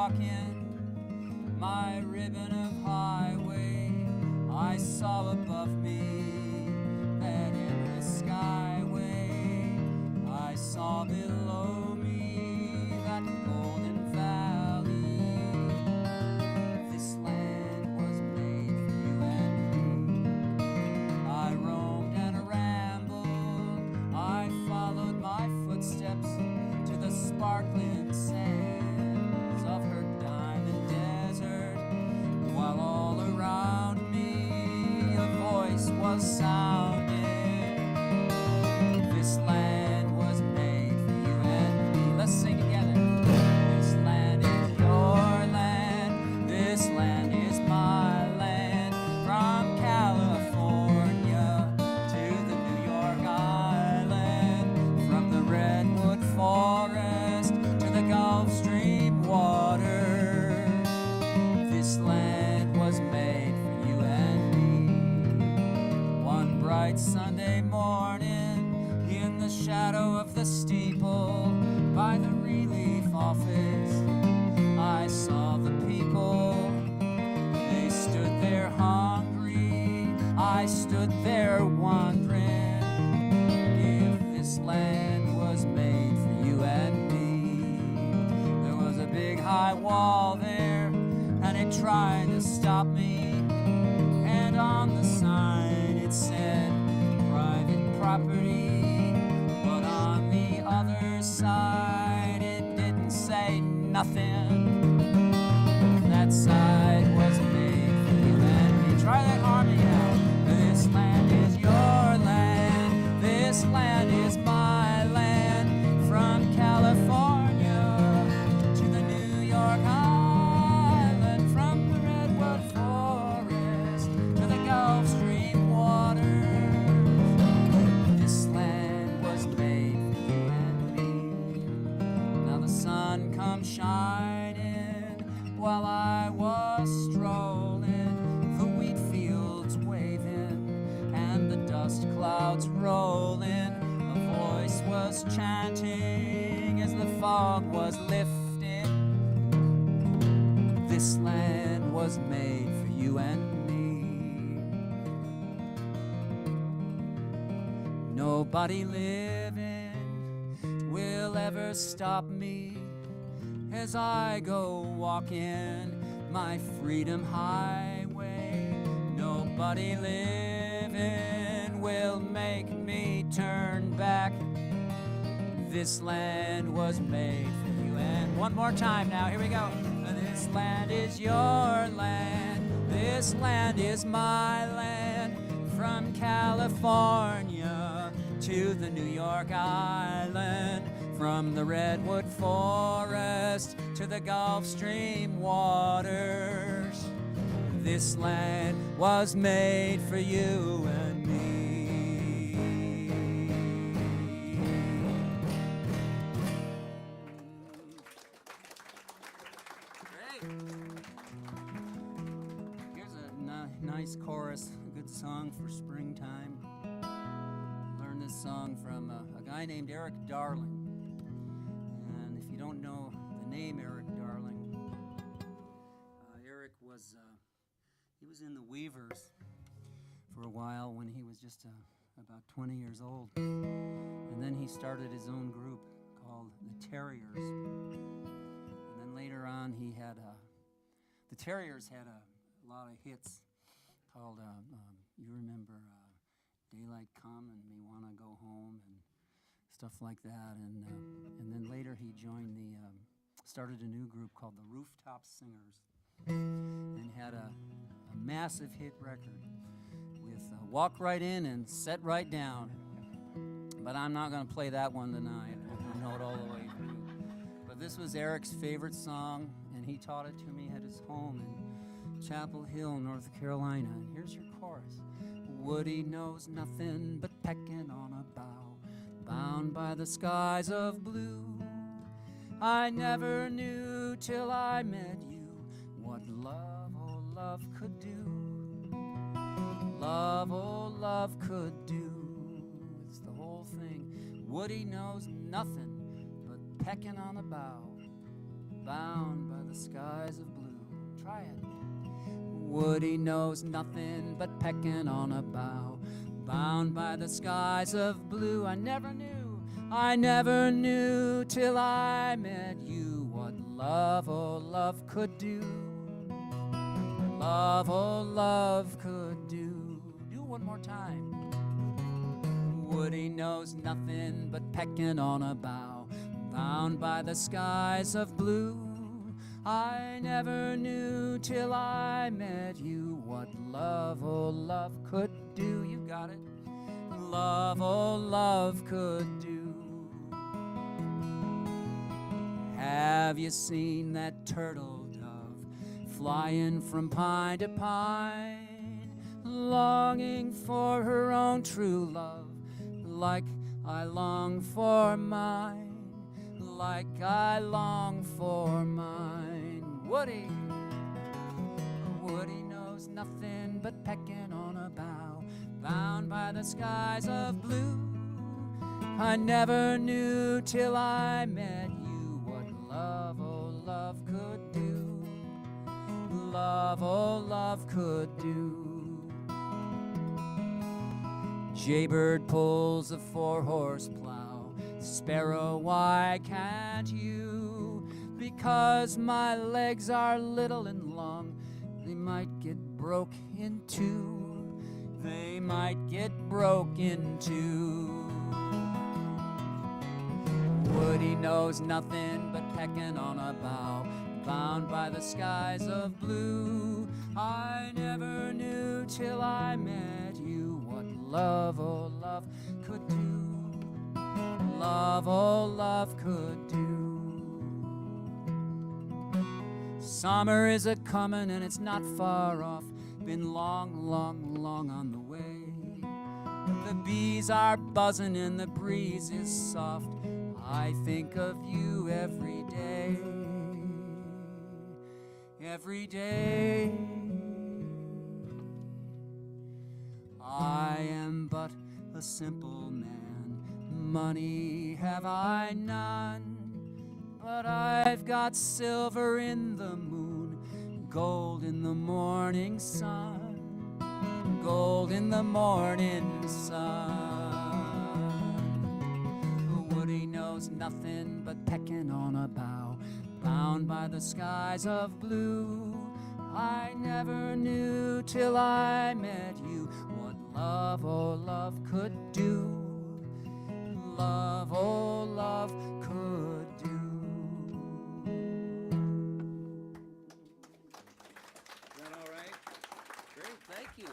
walking my ribbon of highway, I saw above me that endless skyway. I saw below me that golden valley. This land was made for you and me. I roamed and rambled, I followed my footsteps to the sparkling sands of her diamond desert, while all around me a voice was sounding. This land was made for you and me. Let's sing together. This land is your land, this land is my land. From California to the New York Island, from the redwood forest to the Gulf Stream water, this land was made for you and me. One bright Sunday morning, in the shadow of the steeple by the relief office, I saw the people. They stood there hungry, I stood there wondering if this land was made for you and me. There was a big high wall there, and it tried to stop me, and on the sign it said private property, but on the other side it didn't say nothing. That side was made for you and me. Try that harmony out. This land is your land, this land is my land. From California to the New York Island, from the redwood forest to the Gulf Stream water, this land was made for you and me. Now the sun comes shining while I was strolling, the wheat fields waving and the dust clouds rolling. A voice was chanting as the fog was lifting. This land was made for you and me. Nobody living will ever stop me as I go walking my freedom highway. Nobody living will make me turn back. This land was made for you. And one more time now, here we go. This land is your land, this land is my land. From California to the New York Island, from the redwood forest to the Gulf Stream waters, this land was made for you and me. Great. Here's a nice chorus, a good song for springtime. Learned this song from a guy named Eric Darling. And if you don't know the name Eric Darling, Eric was he was in the Weavers for a while when he was just about 20 years old. And then he started his own group called the Terriers. And then later on he had, the Terriers had a lot of hits called, you remember Daylight Come and Me Wanna Go Home and stuff like that. And then later he joined started a new group called the Rooftop Singers and had a massive hit record with Walk Right In and Set Right Down. But I'm not going to play that one tonight. I know it all the way through. But this was Eric's favorite song, and he taught it to me at his home in Chapel Hill, North Carolina. And here's your chorus. Woody knows nothing but pecking on a bough, bound by the skies of blue. I never knew till I met you what love, oh love, could do. Love, oh love, could do. It's the whole thing. Woody knows nothing but pecking on a bough, bound by the skies of blue. Try it. Woody knows nothing but pecking on a bough, bound by the skies of blue. I never knew till I met you what love, oh love, could do. Love, oh love, could do. Do one more time. Woody knows nothing but pecking on a bough, bound by the skies of blue. I never knew till I met you what love, oh love, could do. You got it. Love, oh love, could do. Have you seen that turtle dove flying from pine to pine, longing for her own true love, like I long for mine, like I long for mine? Woody knows nothing but pecking on a bough, bound by the skies of blue. I never knew till I met you what love, oh love, could do. Love, oh love, could do. Jaybird pulls a 4-horse plow. Sparrow, why can't you? Because my legs are little and long. They might get broke in two. They might get broke in two. Woody knows nothing but pecking on a bough, bound by the skies of blue. I never knew till I met you what love, oh love, could do. Love, oh love, could do. Summer is a comin' and it's not far off. Been long, long, long on the way. The bees are buzzing and the breeze is soft. I think of you every day. Every day. I am but a simple man. Money have I none, but I've got silver in the moon, gold in the morning sun, gold in the morning sun. Woody knows nothing but pecking on a bough, bound by the skies of blue. I never knew till I met you what love, oh love, could do. Love, oh love, could do. Is that all right? Great, thank you.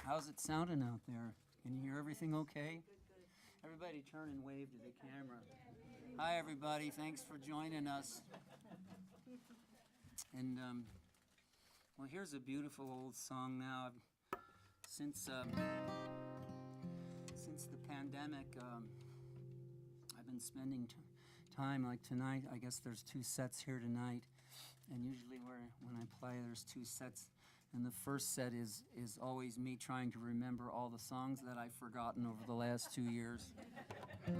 How's it sounding out there? Can you hear everything okay? Everybody turn and wave to the camera. Hi, everybody. Thanks for joining us. And, well, here's a beautiful old song now. Since the pandemic, I've been spending time, like tonight. I guess there's 2 sets here tonight. And usually when I play, there's 2 sets. And the first set is always me trying to remember all the songs that I've forgotten over the last 2 years. And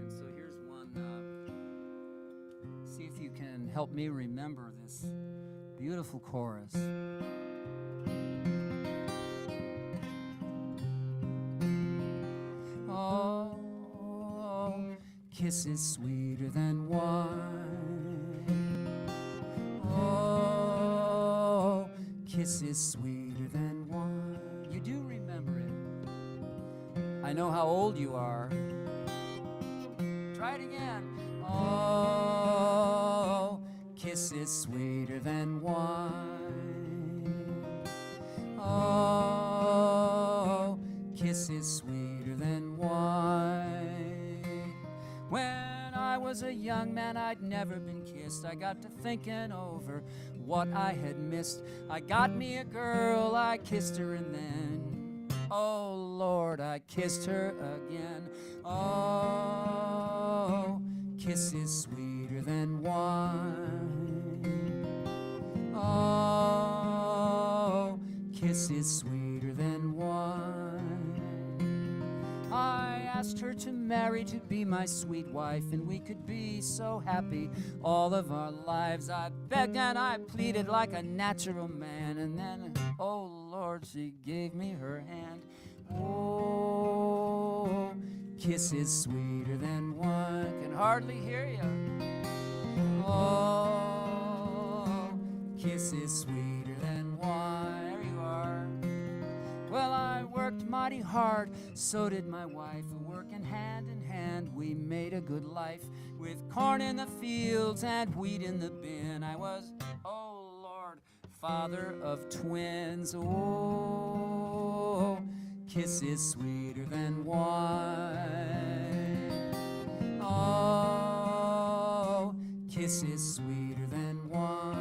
so here's one. See if you can help me remember this beautiful chorus. Oh, kisses sweeter than wine. Oh, kisses sweeter than wine. You do remember it. I know how old you are. Try it again. Oh, kisses sweeter than wine. Oh, kisses sweeter than wine. When I was a young man, I'd never been kissed. I got to thinking over what I had missed. I got me a girl, I kissed her, and then, oh Lord, I kissed her again. Oh, kisses sweeter than wine. Oh, kisses sweeter than wine. I asked her to marry, to be my sweet wife, and we could be so happy all of our lives. I begged and I pleaded like a natural man, and then, oh Lord, she gave me her hand. Oh, kisses sweeter than wine. Can hardly hear you. Oh, kisses sweeter than wine. There you are. Well, I worked mighty hard, so did my wife. Working hand in hand, we made a good life, with corn in the fields and wheat in the bin. I was, oh Lord, father of twins. Oh, kisses sweeter than wine. Oh, kisses sweeter than wine.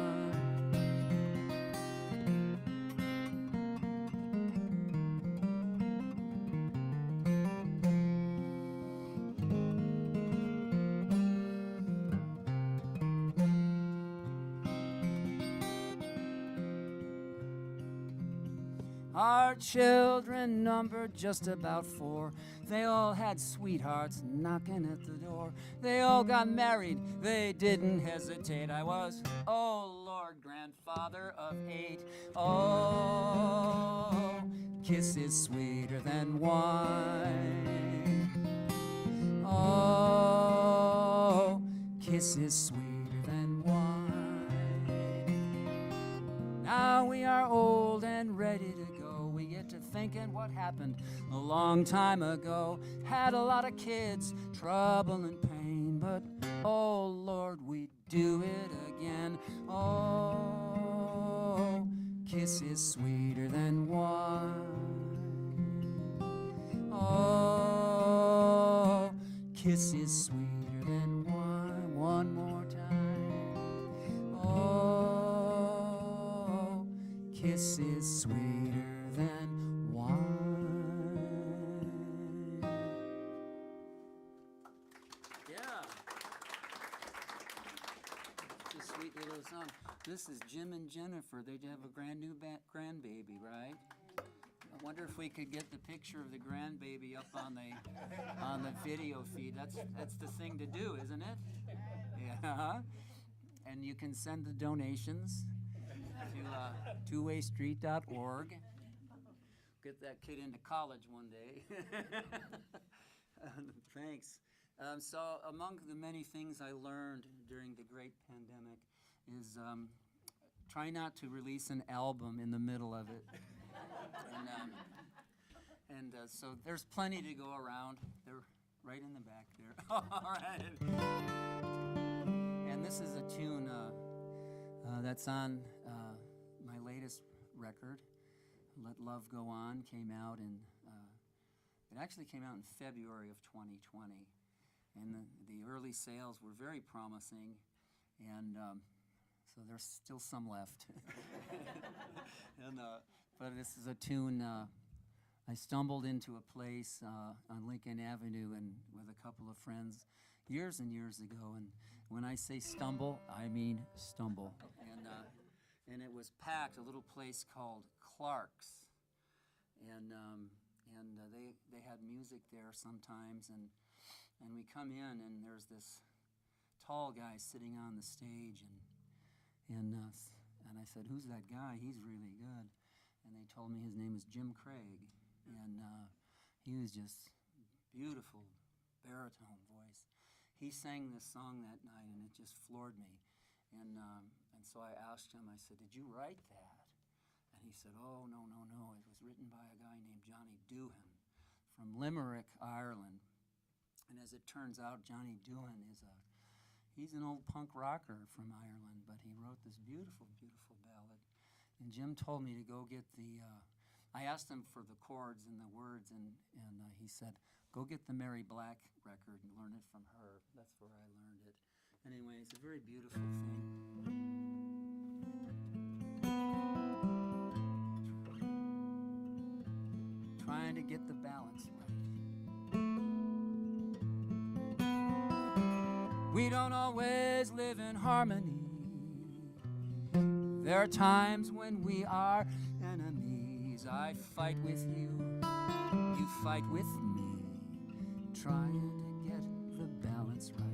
Our children numbered just about 4. They all had sweethearts knocking at the door. They all got married, they didn't hesitate. I was, oh Lord, grandfather of 8. Oh, kisses sweeter than wine. Oh, kisses sweeter than wine. Now we are old and ready to go. We get to thinking what happened a long time ago. Had a lot of kids, trouble and pain, but oh Lord, we do it again. Oh, kisses sweeter than wine. Oh, kisses sweeter than wine. One more time. Oh, kisses sweeter than wine. Yeah. It's a sweet little song. This is Jim and Jennifer. They have a brand new grandbaby, right? I wonder if we could get the picture of the grandbaby up on the video feed. That's the thing to do, isn't it? Yeah. And you can send the donations to twowaystreet.org. Get that kid into college one day. Thanks. So among the many things I learned during the great pandemic is try not to release an album in the middle of it. So there's plenty to go around. They're right in the back there. All right. And this is a tune that's on my latest record, Let Love Go On. Came out it actually came out in February of 2020. And the early sales were very promising, and so there's still some left. But this is a tune. I stumbled into a place on Lincoln Avenue and with a couple of friends years and years ago. And when I say stumble, I mean stumble. And it was packed, a little place called Clark's. And they had music there sometimes. And we come in, and there's this tall guy sitting on the stage. And I said, "Who's that guy? He's really good." And they told me his name is Jim Craig. And he was just beautiful baritone voice. He sang this song that night, and it just floored me. And so I asked him, I said, "Did you write that?" And he said, "Oh, no. It was written by a guy named Johnny Doohan from Limerick, Ireland." And as it turns out, Johnny Doohan he's an old punk rocker from Ireland, but he wrote this beautiful, beautiful ballad. And Jim told me to go get I asked him for the chords and the words, and he said, "Go get the Mary Black record and learn it from her." That's where I learned it. Anyway, it's a very beautiful thing. Trying to get the balance right. We don't always live in harmony. There are times when we are enemies. I fight with you, you fight with me. trying to get the balance right.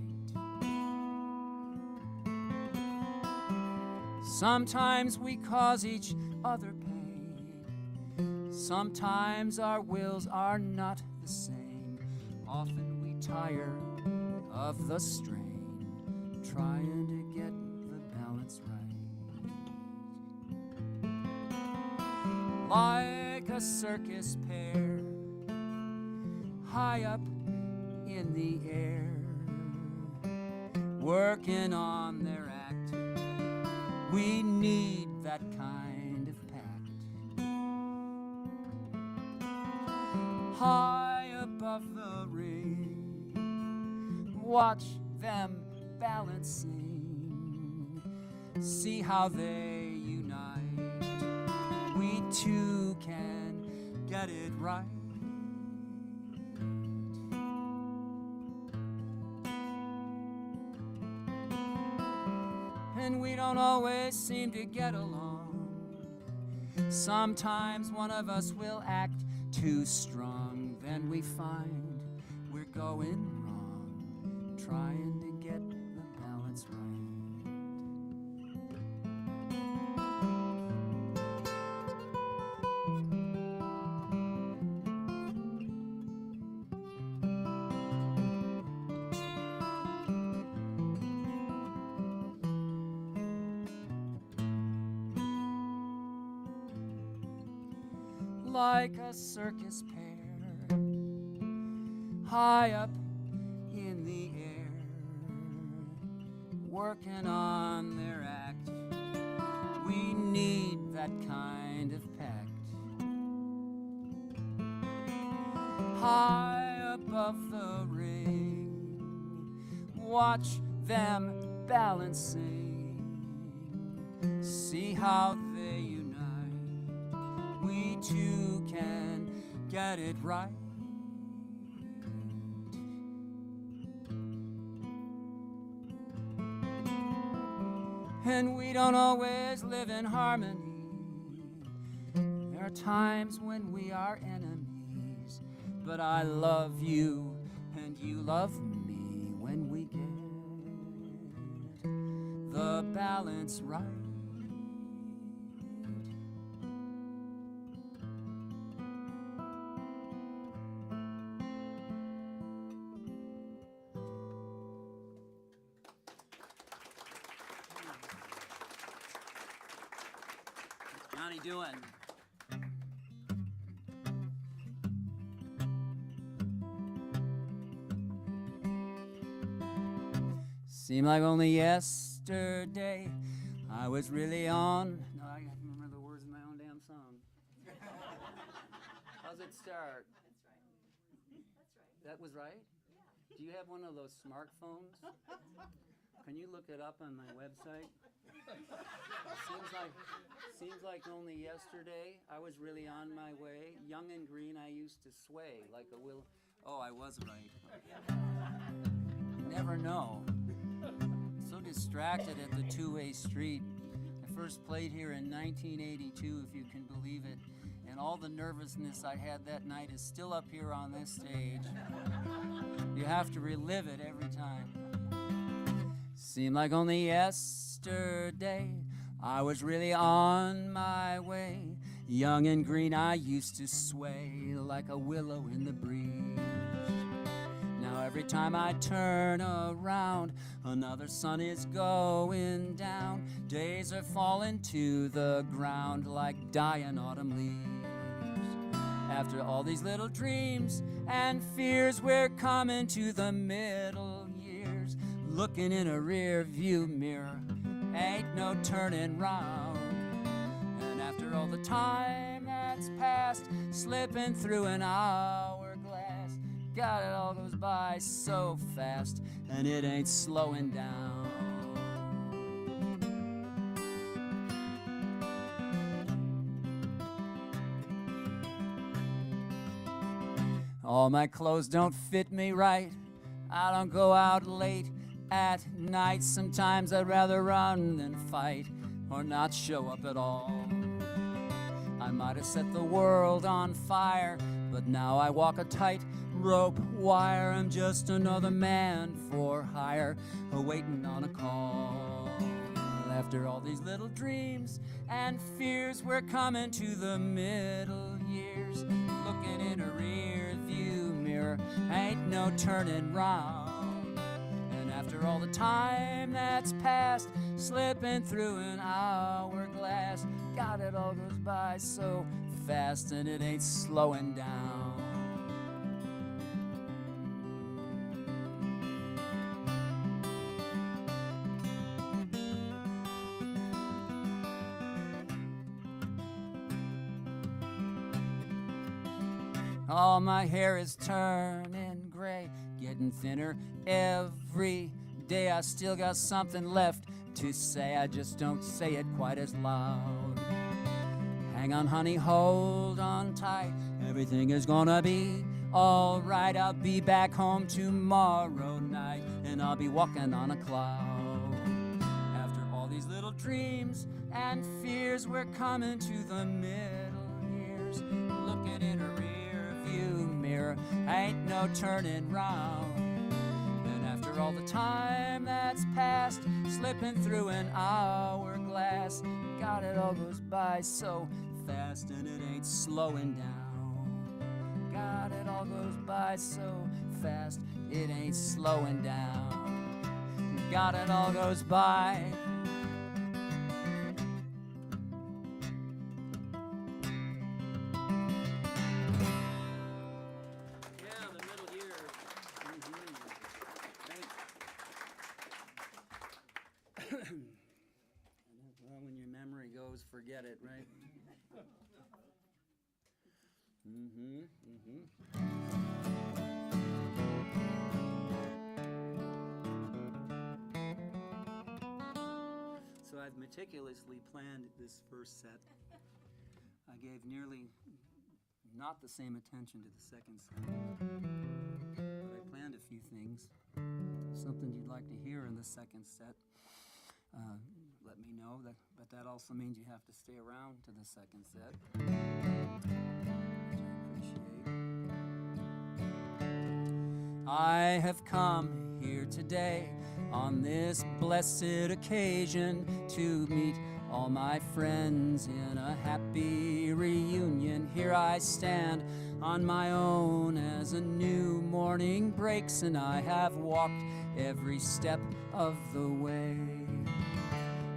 Sometimes we cause each other pain. Sometimes our wills are not the same. Often we tire of the strain, trying to get the balance right. Like a circus pair, high up in the air, working on their act. We need that kind of pact. High above the ring, watch them balancing. See how they unite. We too can get it right. And we don't always seem to get along. Sometimes one of us will act too strong. Then we find we're going wrong, trying to get the balance right. Like a circus pair, high up in the air, working on their act. We need that kind of pact. High above the ring, watch them balancing. See how they unite. We too can get it right. And we don't always live in harmony. There are times when we are enemies, but I love you and you love me when we get the balance right. Johnny doing? Seemed like only yesterday I was really on. No, I can't remember the words of my own damn song. How's it start? That's right. That was right? Yeah. Do you have one of those smartphones? Can you look it up on my website? Seems like only yesterday I was really on my way. Young and green, I used to sway like a will. Oh, I was right. You never know. So distracted at the two-way street. I first played here in 1982, if you can believe it. And all the nervousness I had that night is still up here on this stage. You have to relive it every time. Seemed like only yesterday I was really on my way. Young and green, I used to sway like a willow in the breeze. Now every time I turn around, another sun is going down. Days are falling to the ground like dying autumn leaves. After all these little dreams and fears, we're coming to the middle years. Looking in a rear view mirror, ain't no turning round. And after all the time that's passed, slipping through an hourglass, God, it all goes by so fast, and it ain't slowing down. All my clothes don't fit me right. I don't go out late at night. Sometimes I'd rather run than fight, or not show up at all. I might have set the world on fire, but now I walk a tight rope, wire. I'm just another man for hire, waiting on a call. After all these little dreams and fears, we're coming to the middle years. Looking in a rear view mirror, ain't no turning round. And after all the time that's passed, slipping through an hourglass, God, it all goes by so fast, and it ain't slowing down. All my hair is turning gray, getting thinner every day. I still got something left to say, I just don't say it quite as loud. Hang on, honey, hold on tight. Everything is gonna be all right. I'll be back home tomorrow night, and I'll be walking on a cloud. After all these little dreams and fears, we're coming to the middle years. Looking in a rear view mirror, ain't no turning round. And after all the time that's passed, slipping through an hourglass, God, it all goes by so fast, and it ain't slowing down. God, it all goes by so fast, it ain't slowing down. God, it all goes by. Yeah, the middle years. Well, when your memory goes, forget it, right? So I've meticulously planned this first set. I gave nearly not the same attention to the second set, but I planned a few things. Something you'd like to hear in the second set, let me know. But that also means you have to stay around to the second set, which I appreciate. I have come here today on this blessed occasion to meet all my friends in a happy reunion. Here I stand on my own as a new morning breaks, and I have walked every step of the way.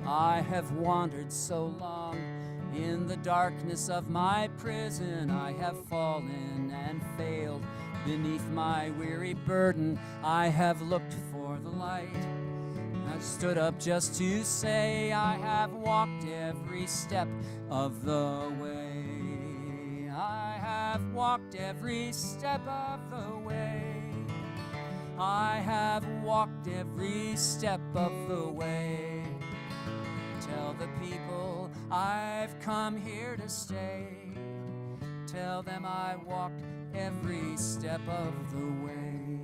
I have wandered so long in the darkness of my prison. I have fallen and failed beneath my weary burden. I have looked for the light. I stood up just to say I have walked every step of the way. I have walked every step of the way. I have walked every step of the way. Tell the people I've come here to stay. Tell them I walked every step of the way.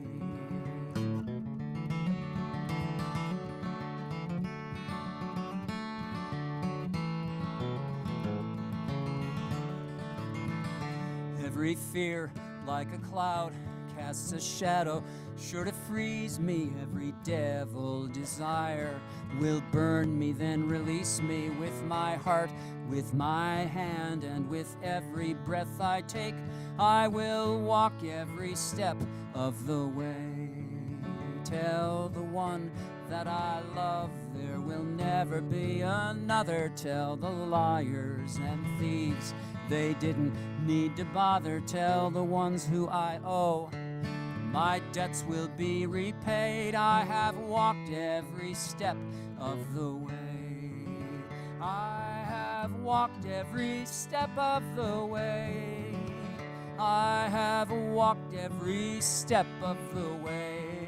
Every fear, like a cloud, casts a shadow, sure to freeze me. Every devil desire will burn me, then release me with my heart, with my hand, and with every breath I take. I will walk every step of the way. Tell the one that I love there will never be another. Tell the liars and thieves they didn't need to bother. Tell the ones who I owe my debts will be repaid. I have walked every step of the way. I have walked every step of the way. I have walked every step of the way.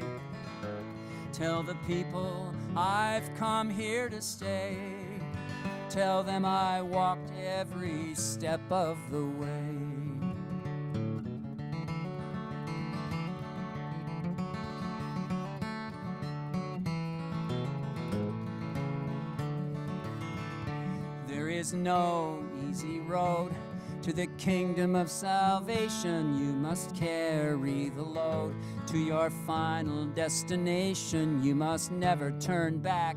Tell the people I've come here to stay. Tell them I walked every step of the way. There is no easy road to To the kingdom of salvation you must carry the load. To your final destination you must never turn back.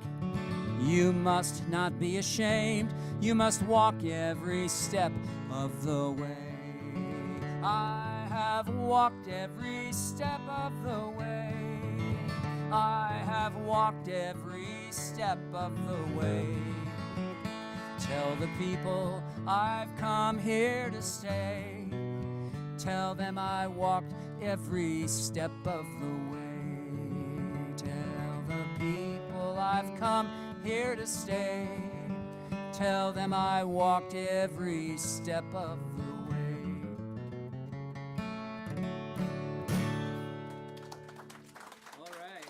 You must not be ashamed. You must walk every step of the way. I have walked every step of the way. I have walked every step of the way. Tell the people I've come here to stay. Tell them I walked every step of the way. Tell the people I've come here to stay. Tell them I walked every step of the way. All right.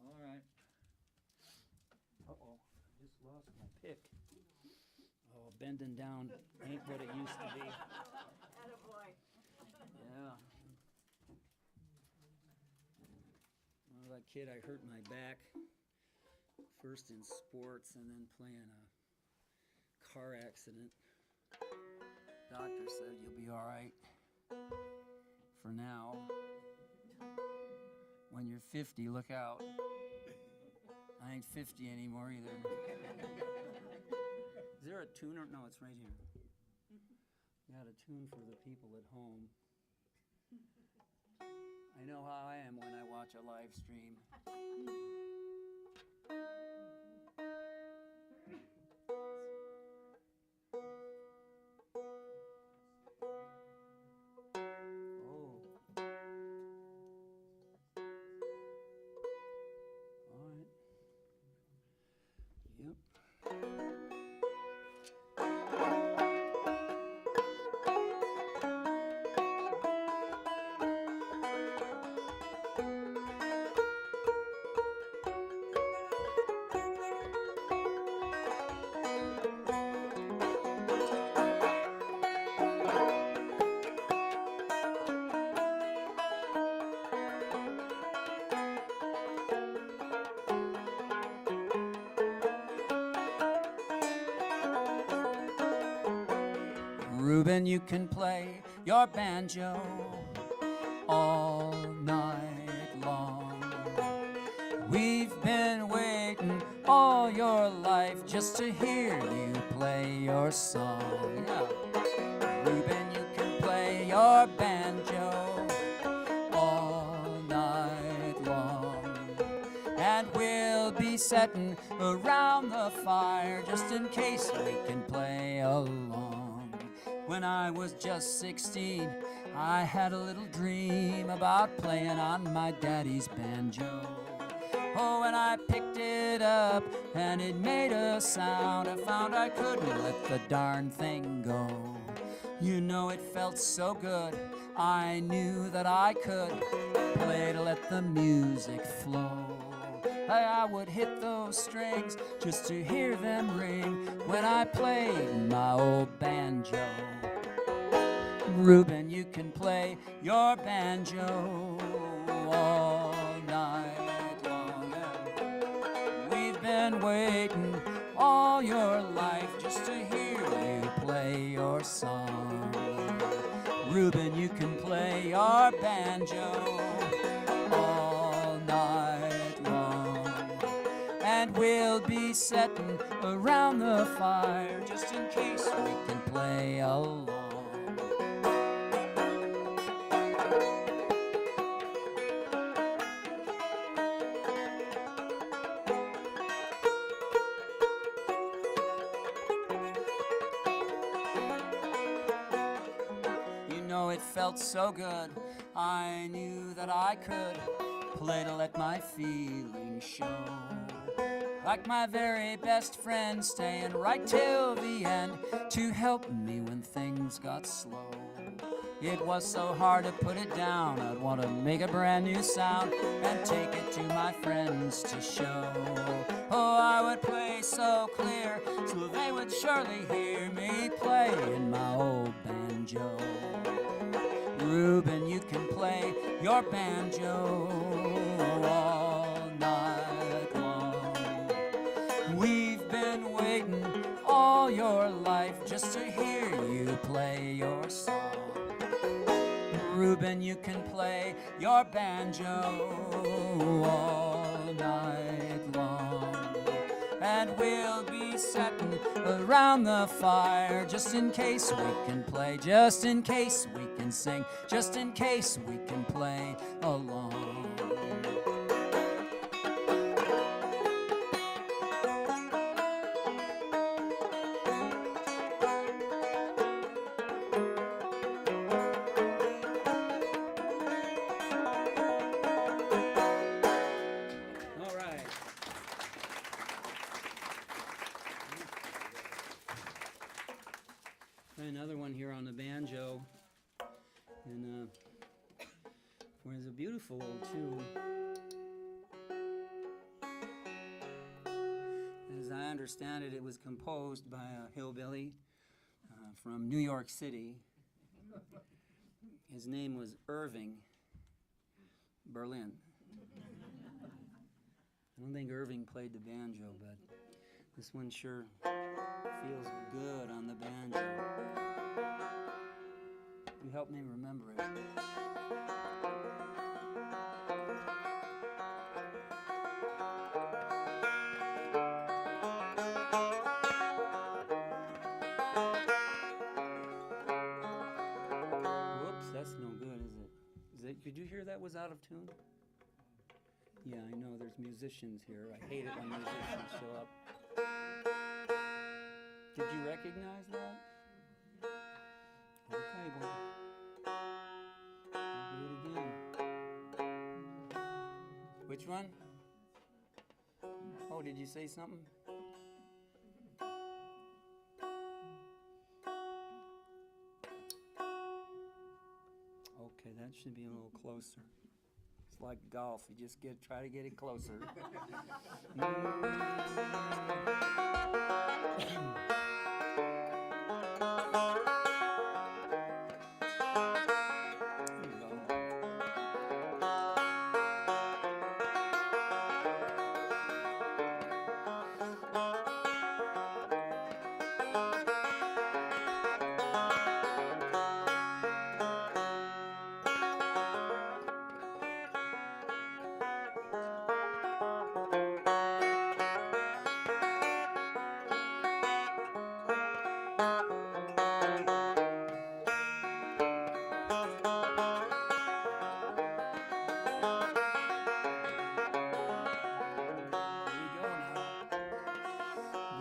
All right. Uh-oh, just lost my pick. Oh, bending down ain't what it used to be. Attaboy. Yeah. Well, that kid, I hurt my back, first in sports and then playing a car accident. Doctor said you'll be all right for now. When you're 50, look out. I ain't 50 anymore either. Is there a tuner? No, it's right here. Got a tune for the people at home. I know how I am when I watch a live stream. Oh. All right. Yep. Reuben, you can play your banjo all night long. We've been waiting all your life just to hear you play your song. Yeah. Reuben, you can play your banjo all night long. And we'll be setting around the fire just in case we can play along. When I was just 16, I had a little dream about playing on my daddy's banjo. Oh, when I picked it up and it made a sound, I found I couldn't let the darn thing go. You know, it felt so good, I knew that I could play to let the music flow. I would hit those strings just to hear them ring when I played my old banjo. Reuben, you can play your banjo all night long. We've been waiting all your life just to hear you play your song. Reuben, you can play your banjo all night long. And we'll be setting around the fire just in case we can play along. It felt so good, I knew that I could play to let my feelings show. Like my very best friend, staying right till the end to help me when things got slow. It was so hard to put it down, I'd want to make a brand new sound and take it to my friends to show. Oh, I would play so clear, so they would surely hear me play in my old banjo. Reuben, you can play your banjo all night long. all your life just to hear you play your song. Reuben, you can play your banjo all night long, and we'll be sitting around the fire just in case we can play, just in case we can sing, just in case we can play along. Another one here on the banjo, and there's a beautiful old tune. As I understand it, it was composed by a hillbilly from New York City. His name was Irving Berlin. I don't think Irving played the banjo, but this one sure feels good on the banjo. You help me remember it. Whoops, that's no good, is it? Could you hear that was out of tune? Yeah, I know, there's musicians here. I hate it when musicians show up. Did you recognize that? Okay, well, we'll do it again. Which one? Oh, did you say something? Okay, that should be a little closer. It's like golf. You just try to get it closer.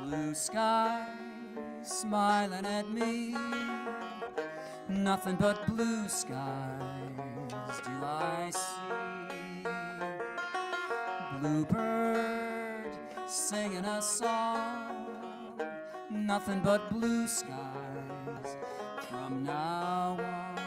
Blue sky smiling at me, nothing but blue skies do I see. Bluebird singing a song, nothing but blue skies from now on.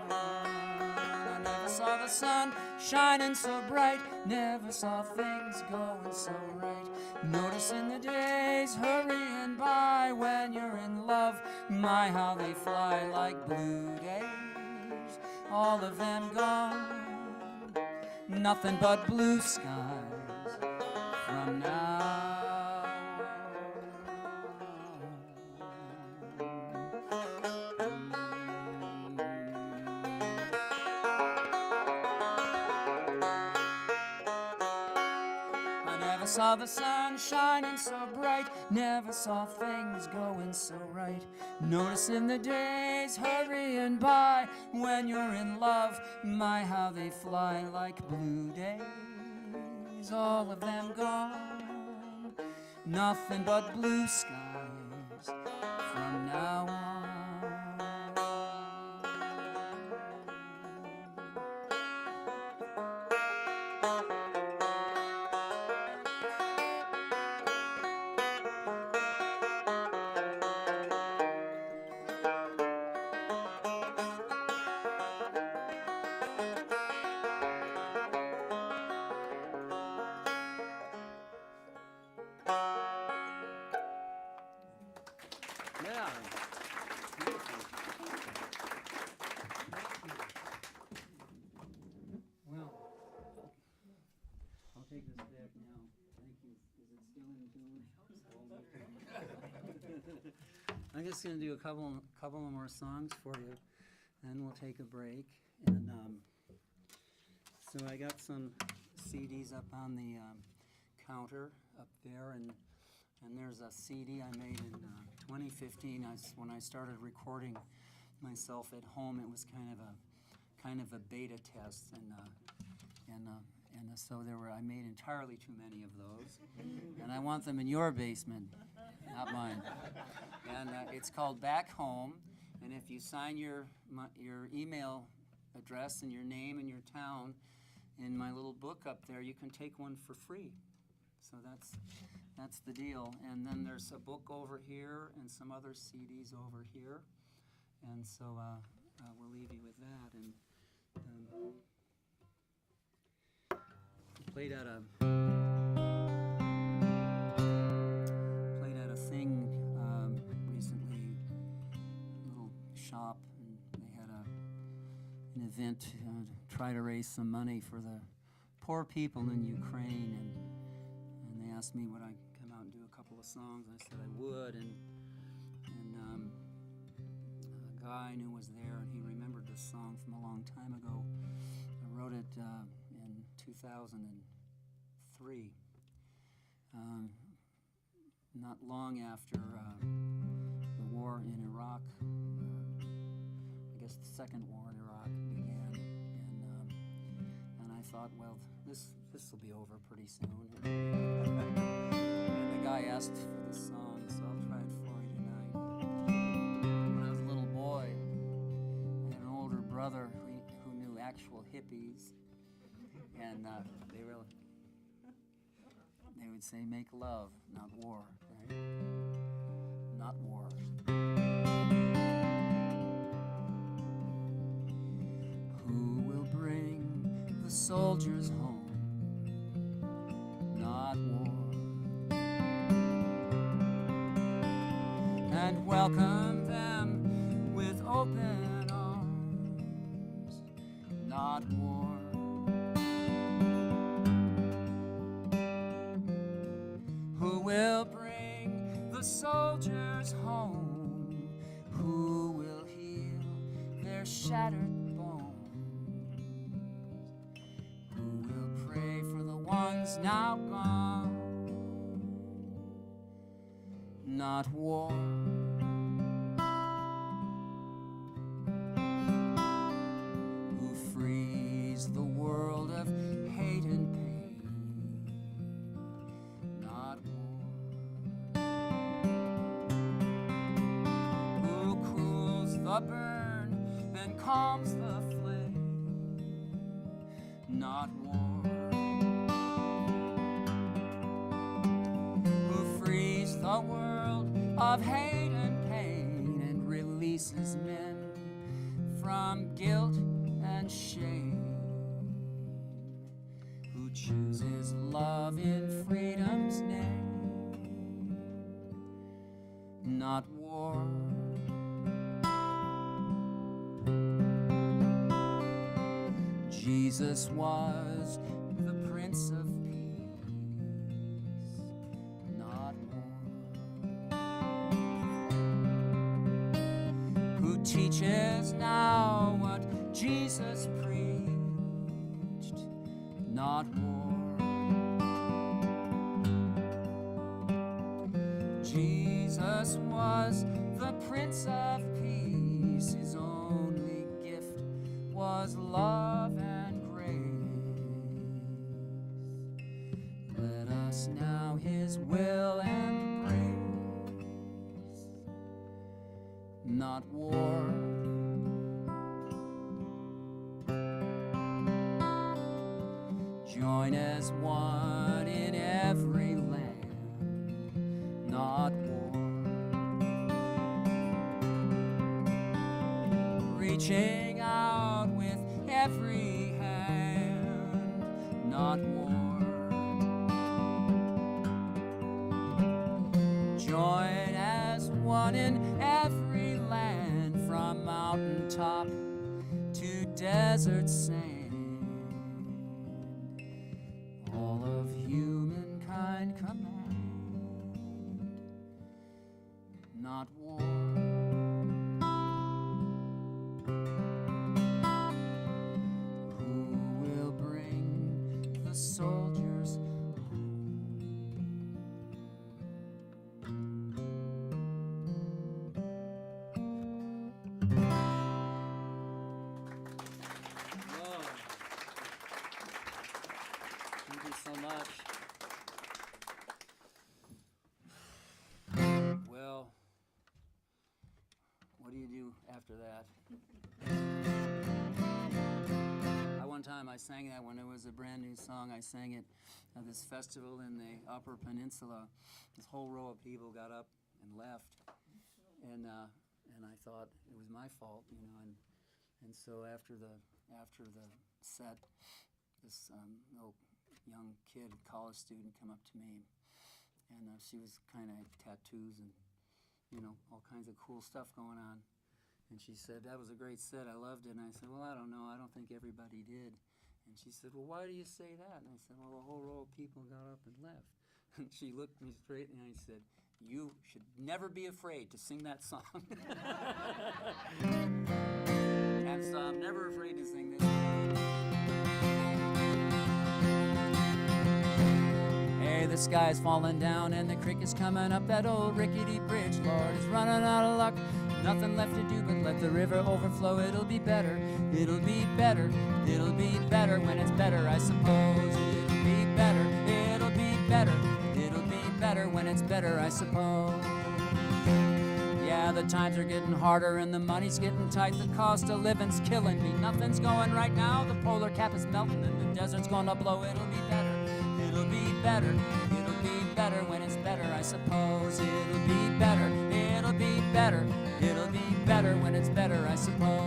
I never saw the sun shining so bright, never saw things going so right. Noticing the days hurrying by when you're in love, my how they fly like blue days, all of them gone, nothing but blue skies from now. Saw the sun shining so bright, never saw things going so right. Noticing the days hurrying by when you're in love, my how they fly like blue days, all of them gone, nothing but blue skies from now on. Take this back now. Thank you. Is it still in tune? I'm just going to do a couple more songs for you, then we'll take a break. And so I got some CDs up on the counter up there, and there's a CD I made in 2015. When I started recording myself at home, it was kind of a beta test, and so I made entirely too many of those, and I want them in your basement, not mine. And it's called Back Home, and if you sign your email address and your name and your town in my little book up there, you can take one for free. So that's the deal. And then there's a book over here and some other CDs over here, and so we'll leave you with that. And played at a thing recently, a little shop, and they had an event to try to raise some money for the poor people in Ukraine, and they asked me would I come out and do a couple of songs. I said I would, and a guy I knew was there, and he remembered this song from a long time ago. I wrote it in 2003, not long after the war in Iraq, I guess the second war in Iraq began, and I thought, well, this will be over pretty soon. And the guy asked for the song, so I'll try it for you tonight. When I was a little boy, I had an older brother who knew actual hippies, and they would say, make love, not war, right? Not war. Who will bring the soldiers home? Not war. And welcome them with open arms, not war. Who will bring the soldiers home? Who will heal their shattered bones? Who will pray for the ones now gone? Not war. Who frees the world of hate and pain? Not war. The burn and calms the flame, not war. Who frees the world of hate and pain and releases men from guilt and shame. Who chooses love in freedom's name, not war. Jesus was the Prince of Peace, not war. Who teaches now what Jesus preached, not war. Jesus was the Prince of Peace. His only gift was love and grace. Let us now his will embrace, not war. Join as one in every land, not war. Reaching out with every hand, not war. Join as one in every land, from mountaintop to desert sand. All of humankind command, not war. soldier's Whoa. Thank you so much. Well, what do you do after that? One time I sang that when it was a brand new song. I sang it at this festival in the Upper Peninsula. This whole row of people got up and left, and I thought it was my fault, you know. And so after the set, this little young kid, college student, come up to me, and she was kind of tattoos and all kinds of cool stuff going on. And she said, "That was a great set. I loved it." And I said, "Well, I don't know. I don't think everybody did." And she said, "Well, why do you say that?" And I said, "Well, a whole row of people got up and left." And she looked me straight in the eye and said, "You should never be afraid to sing that song." And so I'm never afraid to sing this song. Hey, the sky's falling down and the creek is coming up that old rickety bridge. Lord, it's running out of luck. Nothing left to do but let the river overflow. It'll be better, it'll be better, it'll be better when it's better, I suppose. It'll be better, it'll be better, it'll be better when it's better, I suppose. Yeah, the times are getting harder and the money's getting tight. The cost of living's killing me. Nothing's going right now. The polar cap is melting and the desert's gonna blow. It'll be better, it'll be better, it'll be better when it's better, I suppose. It'll be better, it'll be better, it'll be better when it's better, I suppose.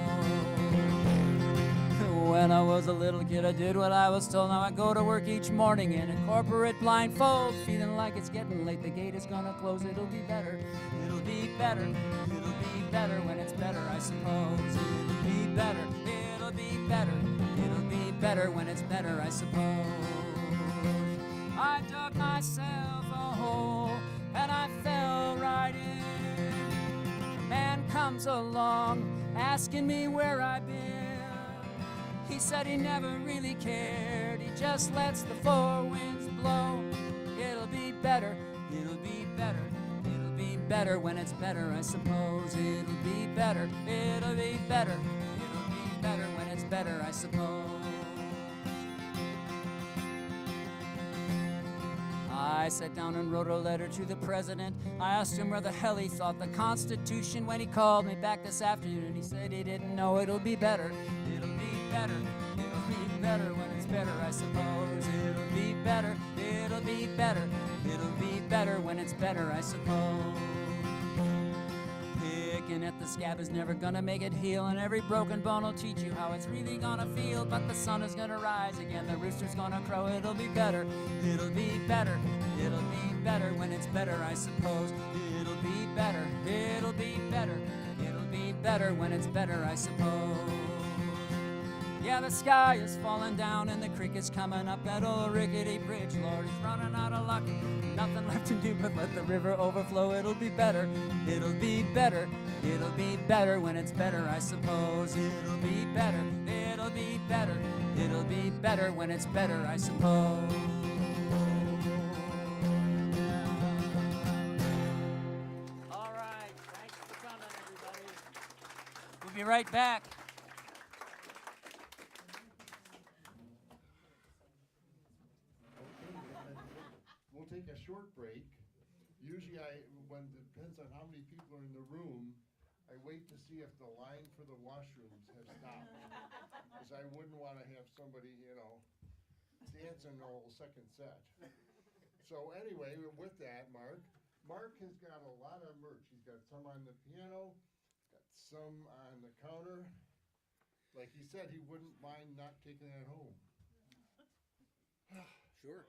When I was a little kid, I did what I was told. Now I go to work each morning in a corporate blindfold, feeling like it's getting late. The gate is gonna close. It'll be better, it'll be better, it'll be better when it's better, I suppose. It'll be better, it'll be better, it'll be better when it's better, I suppose. I dug myself a hole and I fell right in. A man comes along asking me where I've been. He said he never really cared. He just lets the four winds blow. It'll be better, it'll be better, it'll be better when it's better, I suppose. It'll be better, it'll be better, it'll be better when it's better, I suppose. I sat down and wrote a letter to the president. I asked him where the hell he thought the Constitution when he called me back this afternoon. And he said he didn't know. It'll be better, it'll be better, it'll be better when it's better, I suppose. It'll be better, it'll be better, it'll be better when it's better, I suppose. Picking at the scab is never gonna make it heal, and every broken bone will teach you how it's really gonna feel. But the sun is gonna rise again, the rooster's gonna crow. It'll be better, it'll be better, it'll be better when it's better, I suppose. It'll be better, it'll be better, it'll be better when it's better, I suppose. Yeah, the sky is falling down and the creek is coming up that old rickety bridge. Lord, it's running out of luck. Nothing left to do but let the river overflow. It'll be better, it'll be better, it'll be better when it's better, I suppose. It'll be better, it'll be better, it'll be better when it's better, I suppose. All right, thanks for coming, everybody. We'll be right back. Take a short break. Usually when it depends on how many people are in the room, I wait to see if the line for the washrooms has stopped. Because I wouldn't want to have somebody, dancing the whole second set. So anyway, with that, Mark has got a lot of merch. He's got some on the piano, got some on the counter. Like he said, he wouldn't mind not taking it home. Sure.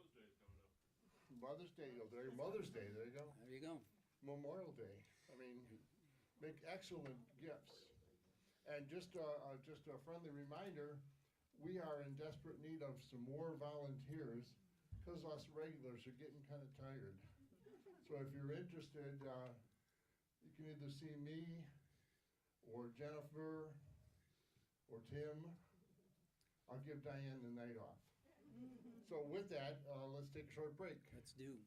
Mother's Day, Mother's Day, there you go. There you go. Memorial Day. I mean, make excellent gifts. And just a friendly reminder, we are in desperate need of some more volunteers because us regulars are getting kind of tired. So if you're interested, you can either see me or Jennifer or Tim. I'll give Diane the night off. So with that, let's take a short break. Let's do.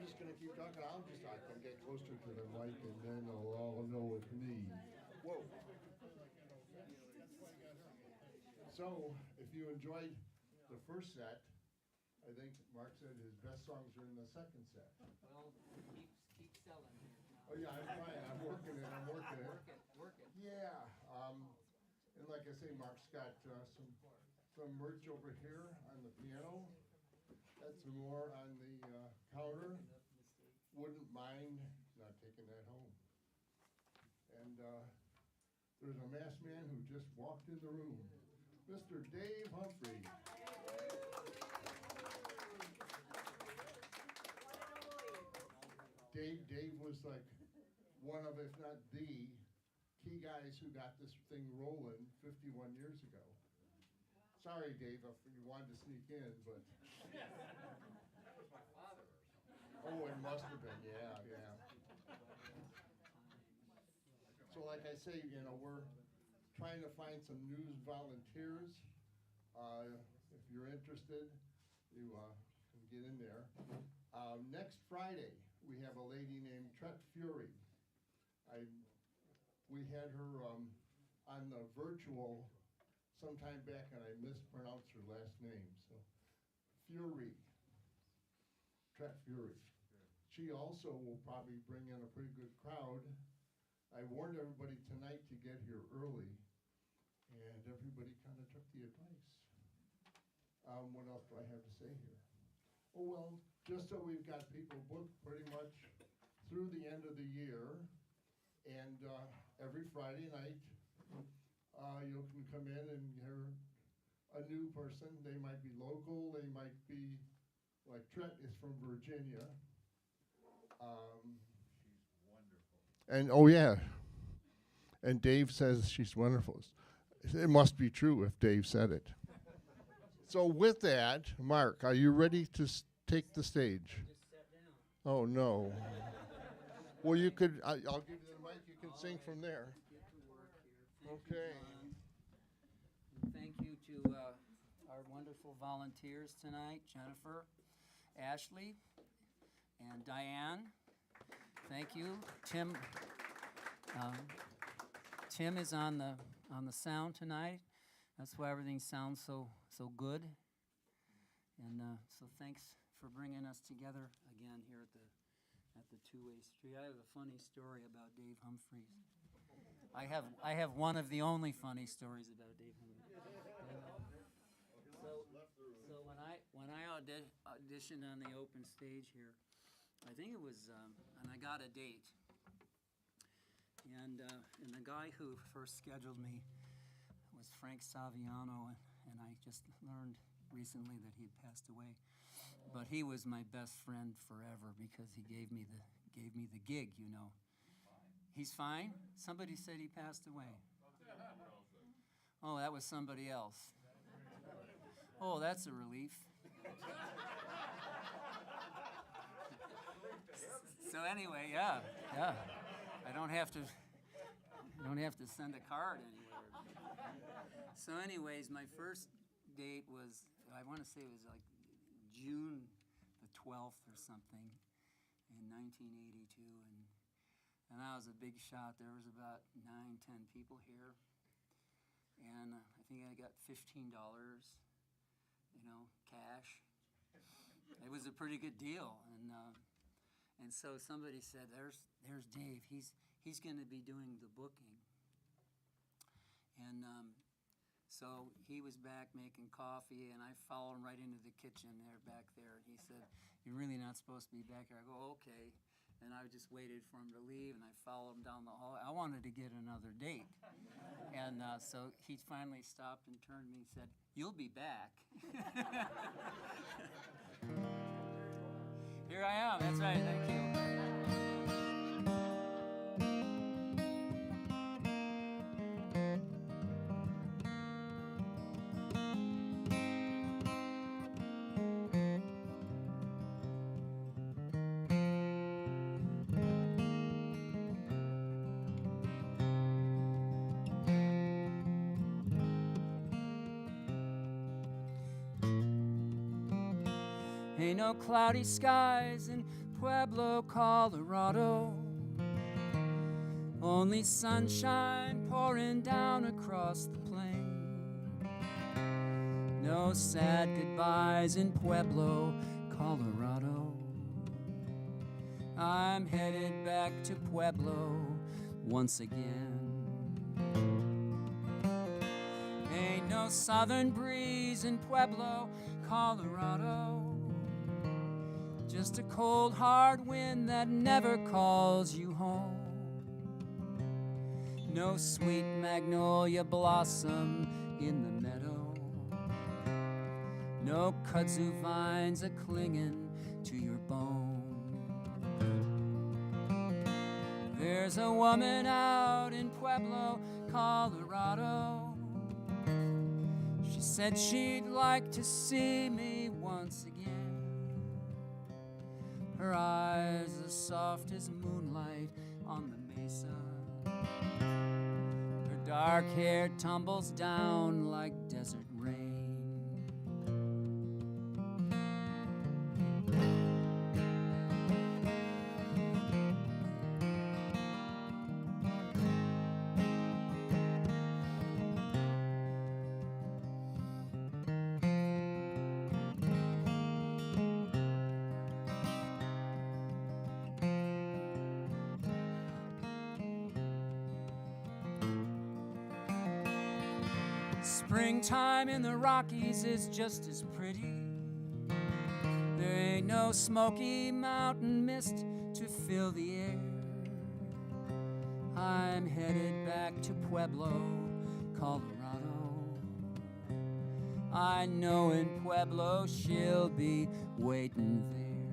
just gonna keep talking. I can get closer to the mic and then they'll all know it's me. Whoa. So, if you enjoyed the first set, I think Mark said his best songs are in the second set. Well, keep selling here. Oh yeah, I'm trying. I'm working it. Work it. Yeah. And like I say, Mark's got some merch over here on the piano. Got some more on the counter. Wouldn't mind not taking that home. And there's a masked man who just walked in the room, Mr. Dave Humphrey. Dave was like one of, if not the, key guys who got this thing rolling 51 years ago. Sorry, Dave, if you wanted to sneak in, but. Oh, it must have been, yeah. So like I say, we're trying to find some news volunteers. If you're interested, you can get in there. Next Friday, we have a lady named Tret Fury. We had her on the virtual sometime back, and I mispronounced her last name. So Fury, Tret Fury. She also will probably bring in a pretty good crowd. I warned everybody tonight to get here early, and everybody kind of took the advice. What else do I have to say here? Oh, well, just so we've got people booked pretty much through the end of the year, and every Friday night, you can come in and hear a new person. They might be local, they might be, like Tret is from Virginia. She's wonderful. And oh yeah, and Dave says she's wonderful. It must be true if Dave said it. So with that, Mark, are you ready to take the stage? Just sat down. Oh no. Well, you could. I'll give you the mic. You can sing from there. Get to work here. Thank Okay. you, John. And thank you to our wonderful volunteers tonight, Jennifer, Ashley, and Diane. Thank you, Tim. Tim is on the sound tonight. That's why everything sounds so good. And so thanks for bringing us together again here at the two-way street. I have a funny story about Dave Humphreys. I have one of the only funny stories about Dave Humphreys. So when I auditioned on the open stage here, I think it was, and I got a date. And the guy who first scheduled me was Frank Saviano, and I just learned recently that he'd passed away. But he was my best friend forever because he gave me the gig, you know. He's fine? Somebody said he passed away. Oh, that was somebody else. Oh, that's a relief. So anyway, yeah. I don't have to send a card anywhere. So anyways, my first date was, I want to say it was like June the 12th or something in 1982, and I was a big shot. There was about 9-10 people here, and I think I got $15, cash. It was a pretty good deal, and so somebody said, "There's Dave. He's going to be doing the booking." And so he was back making coffee, and I followed him right into the kitchen there, back there. And he said, "You're really not supposed to be back here." I go, "Okay." And I just waited for him to leave, and I followed him down the hall. I wanted to get another date. And so he finally stopped and turned to me and said, "You'll be back." Here I am. That's right. Thank you. Ain't no cloudy skies and Pueblo, Colorado. Only sunshine pouring down across the plain. No sad goodbyes in Pueblo, Colorado. I'm headed back to Pueblo once again. Ain't no southern breeze in Pueblo, Colorado. Just a cold, hard wind that never calls you home. No sweet magnolia blossom in the meadow. No kudzu vines a-clinging to your bone. There's a woman out in Pueblo, Colorado. She said she'd like to see me once again. Her eyes as soft as moonlight on the mesa. Her dark hair tumbles down like desert rain. Springtime in the Rockies is just as pretty. There ain't no smoky mountain mist to fill the air. I'm headed back to Pueblo, Colorado. I know in Pueblo she'll be waiting there.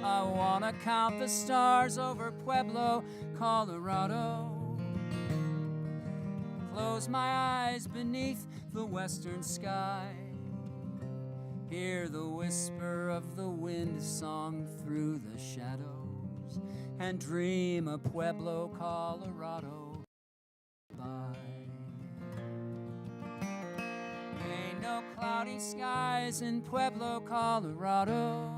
I wanna count the stars over Pueblo, Colorado. Close my eyes beneath the western sky. Hear the whisper of the wind song through the shadows, and dream of Pueblo, Colorado by. Ain't no cloudy skies in Pueblo, Colorado.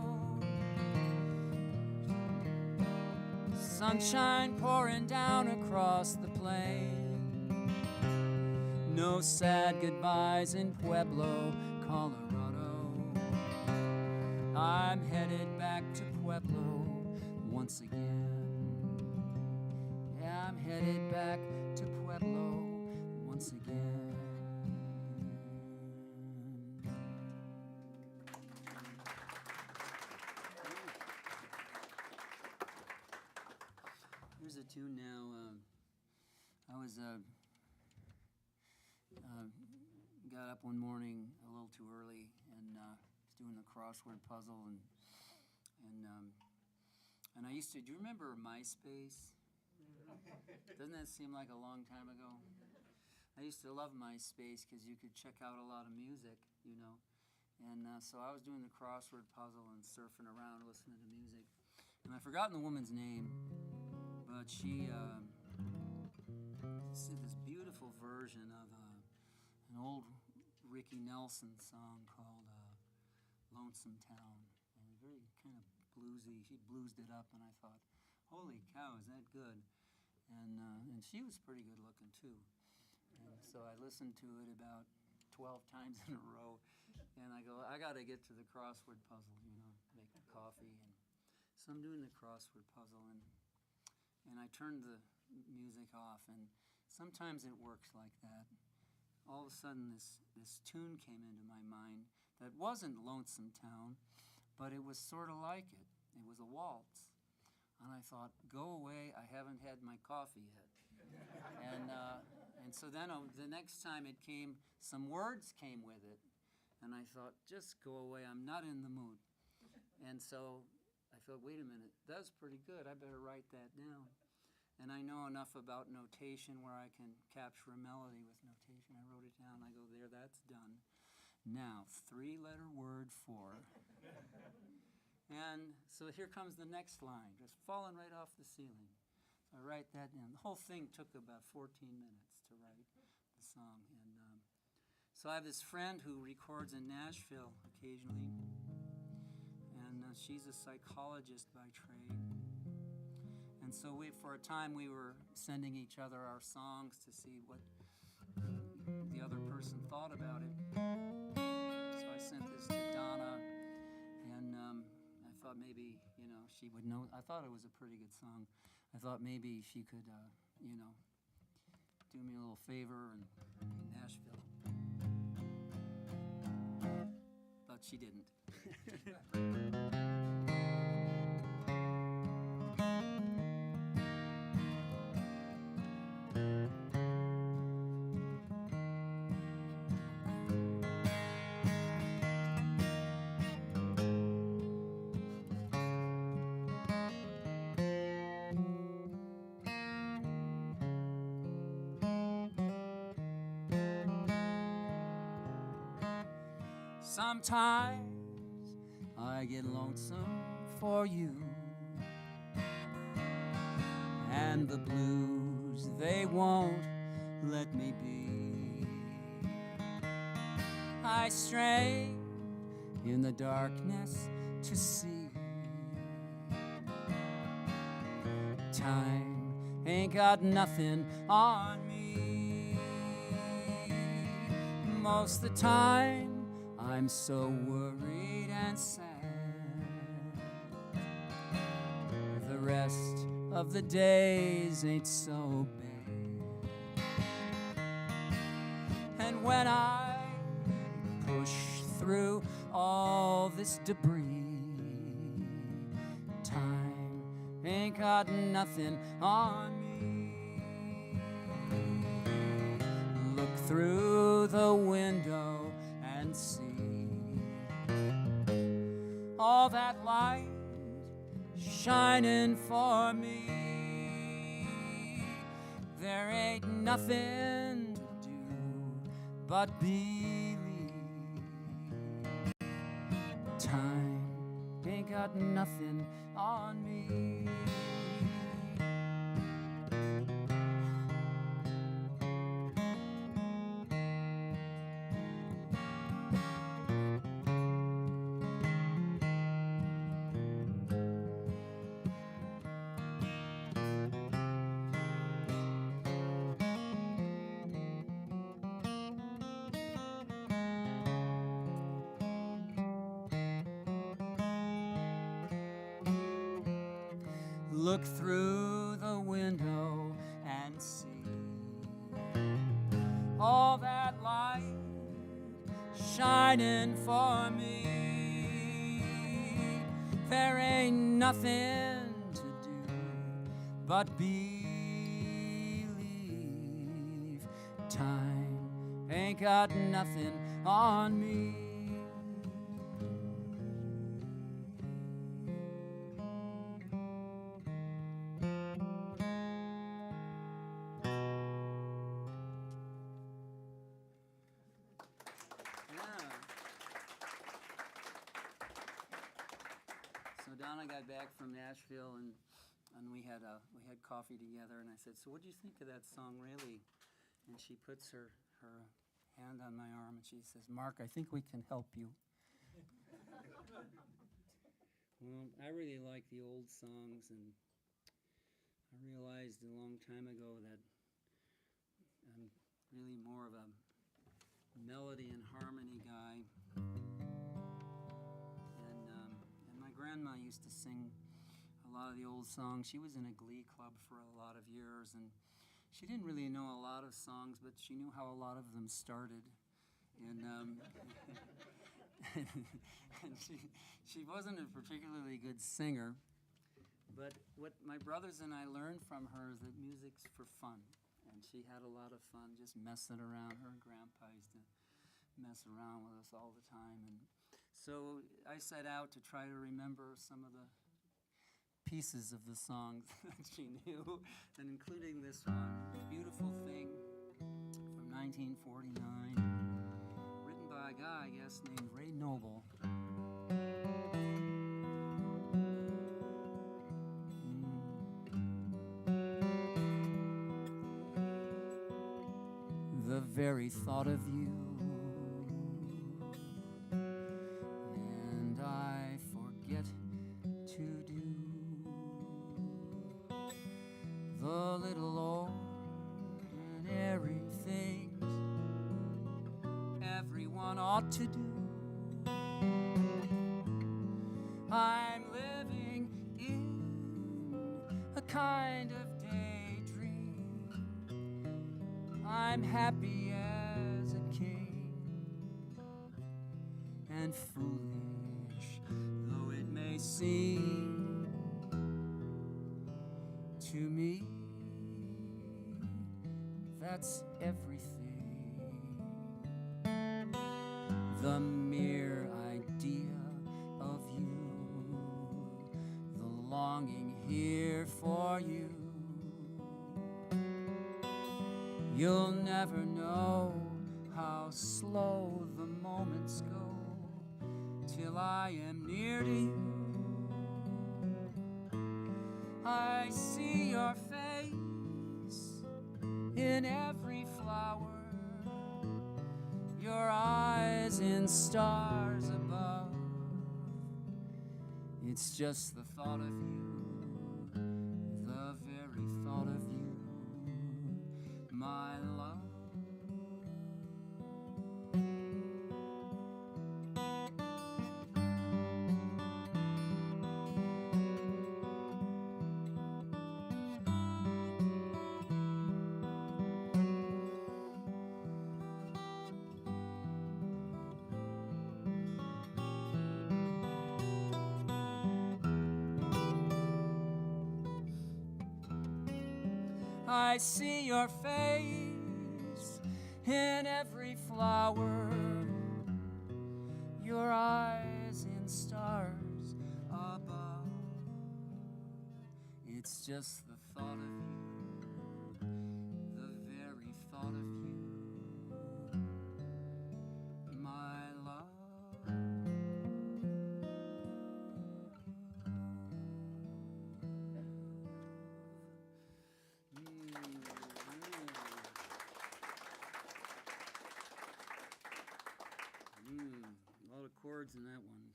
Sunshine pouring down across the plain. No sad goodbyes in Pueblo, Colorado. I'm headed back to Pueblo once again. Yeah, I'm headed back to Pueblo once again. Here's a tune now. I was got up one morning a little too early and was doing the crossword puzzle and I used to. Do you remember MySpace? Doesn't that seem like a long time ago? I used to love MySpace because you could check out a lot of music, you know. And so I was doing the crossword puzzle and surfing around listening to music, and I've forgotten the woman's name, but she did this beautiful version of an old Ricky Nelson song called Lonesome Town. And very kind of bluesy. She bluesed it up, and I thought, holy cow, is that good? And she was pretty good looking, too. And so I listened to it about 12 times in a row, and I go, I got to get to the crossword puzzle, you know, make the coffee. And so I'm doing the crossword puzzle, and I turned the music off, and sometimes it works like that. All of a sudden, this tune came into my mind that wasn't Lonesome Town, but it was sort of like it. It was a waltz. And I thought, go away, I haven't had my coffee yet. And so then the next time it came, some words came with it. And I thought, just go away, I'm not in the mood. And so I thought, wait a minute, that's pretty good, I better write that down. And I know enough about notation where I can capture a melody with notation. I wrote it down. I go, there, that's done. Now, 3-letter word for. And so here comes the next line, just falling right off the ceiling. So I write that down. The whole thing took about 14 minutes to write the song. And so I have this friend who records in Nashville occasionally. And she's a psychologist by trade. And so for a time we were sending each other our songs to see what the other person thought about it. So I sent this to Donna, and I thought maybe, she would know. I thought it was a pretty good song. I thought maybe she could, do me a little favor in Nashville. But she didn't. Sometimes I get lonesome for you, and the blues, they won't let me be. I stray in the darkness to see. Time ain't got nothing on me. Most of the time I'm so worried and sad. The rest of the days ain't so bad. And when I push through all this debris, time ain't got nothing on me. Look through the window and see all that light shining for me. There ain't nothing to do but believe. Time ain't got nothing on me. Look through the window and see all that light shining for me. There ain't nothing to do but believe. Time ain't got nothing on me. Donna got back from Nashville, and we had coffee together, and I said, "So what do you think of that song, really?" And she puts her hand on my arm, and she says, "Mark, I think we can help you." Well, I really like the old songs, and I realized a long time ago that I'm really more of a melody and harmony guy. Grandma used to sing a lot of the old songs. She was in a glee club for a lot of years, and she didn't really know a lot of songs, but she knew how a lot of them started. And and she wasn't a particularly good singer, but what my brothers and I learned from her is that music's for fun, and she had a lot of fun just messing around. Her and Grandpa used to mess around with us all the time, and so I set out to try to remember some of the pieces of the songs that she knew, and including this one, Beautiful Thing, from 1949, written by a guy, I guess, named Ray Noble. The very thought of you, and I forget to do. I'm living in a kind of daydream. I'm happy as a king, and foolish though it may seem to me, that's everything. The mere idea of you, the longing here for you. You'll never know how slow the moments go till I am near to you. I see your face in every flower, your eyes in stars above. It's just the thought of you, the very thought of you, my love. I see your face in every flower, your eyes in stars above. It's just the thought of you, the very thought of you, my love. A lot of chords in that one.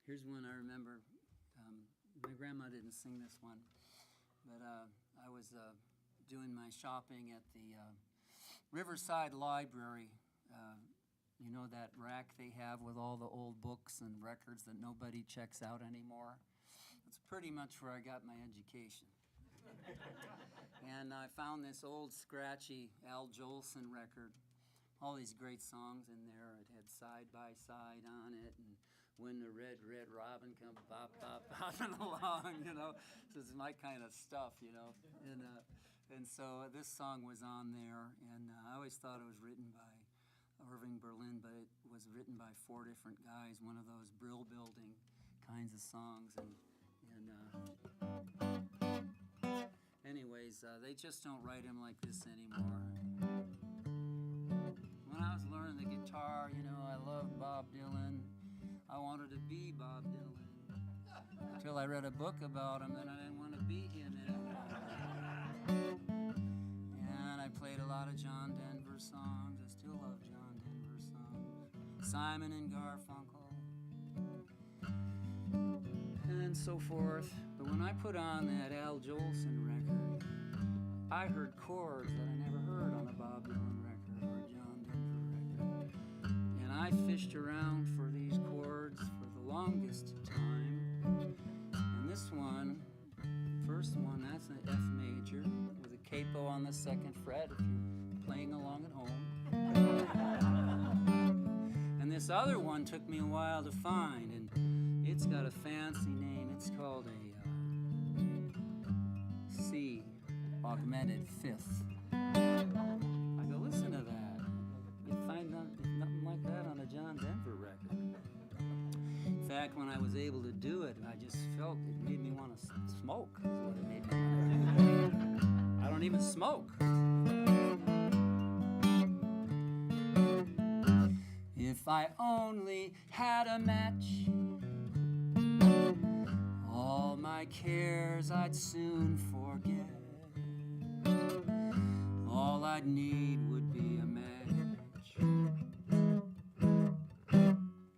Here's one I remember. My grandma didn't sing this one, but I was doing my shopping at the Riverside Library. You know that rack they have with all the old books and records that nobody checks out anymore? That's pretty much where I got my education. And I found this old scratchy Al Jolson record. All these great songs in there. It had Side by Side on it, and When the Red, Red Robin Comes Bop, Bop, Bopping Along, you know. This is my kind of stuff, you know. And so this song was on there, and I always thought it was written by Irving Berlin, but it was written by 4 different guys, one of those Brill Building kinds of songs. Anyways, they just don't write them like this anymore. When I was learning the guitar, you know, I loved Bob Dylan. I wanted to be Bob Dylan. Until I read a book about him, and I didn't want to be him anymore. And I played a lot of John Denver songs. I still love John Denver songs. Simon and Garfunkel. And so forth. But when I put on that Al Jolson record, I heard chords that I never heard on a Bob Dylan record or a John Denver record. And I fished around for these chords for the longest time. And this one, first one, that's an F major with a capo on the 2nd fret if you're playing along at home. And this other one took me a while to find, and it's got a fancy name. It's called a C Augmented Fifth. I go, listen to that. You find nothing like that on a John Denver record. In fact, when I was able to do it, I just felt it made me want to smoke. Is what it made me want to do. I don't even smoke. If I only had a match, all my cares I'd soon forget. All I'd need would be a match.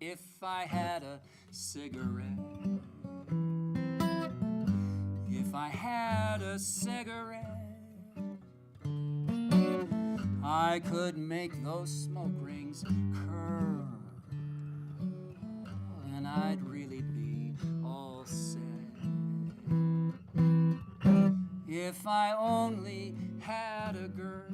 If I had a cigarette, if I had a cigarette, I could make those smoke rings curl, and I'd really be all set. If I only had a girl,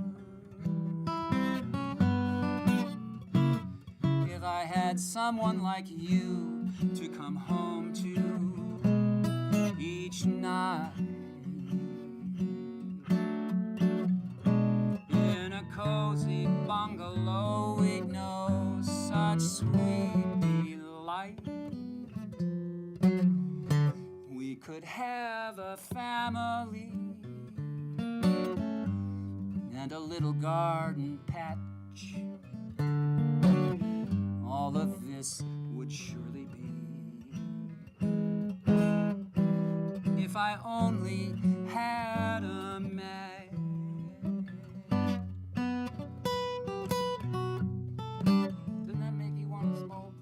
if I had someone like you to come home to each night, in a cozy bungalow, we'd know such sweet delight. We could have a family and a little garden patch. All of this would surely be if I only had a match. Doesn't that make you want to smoke?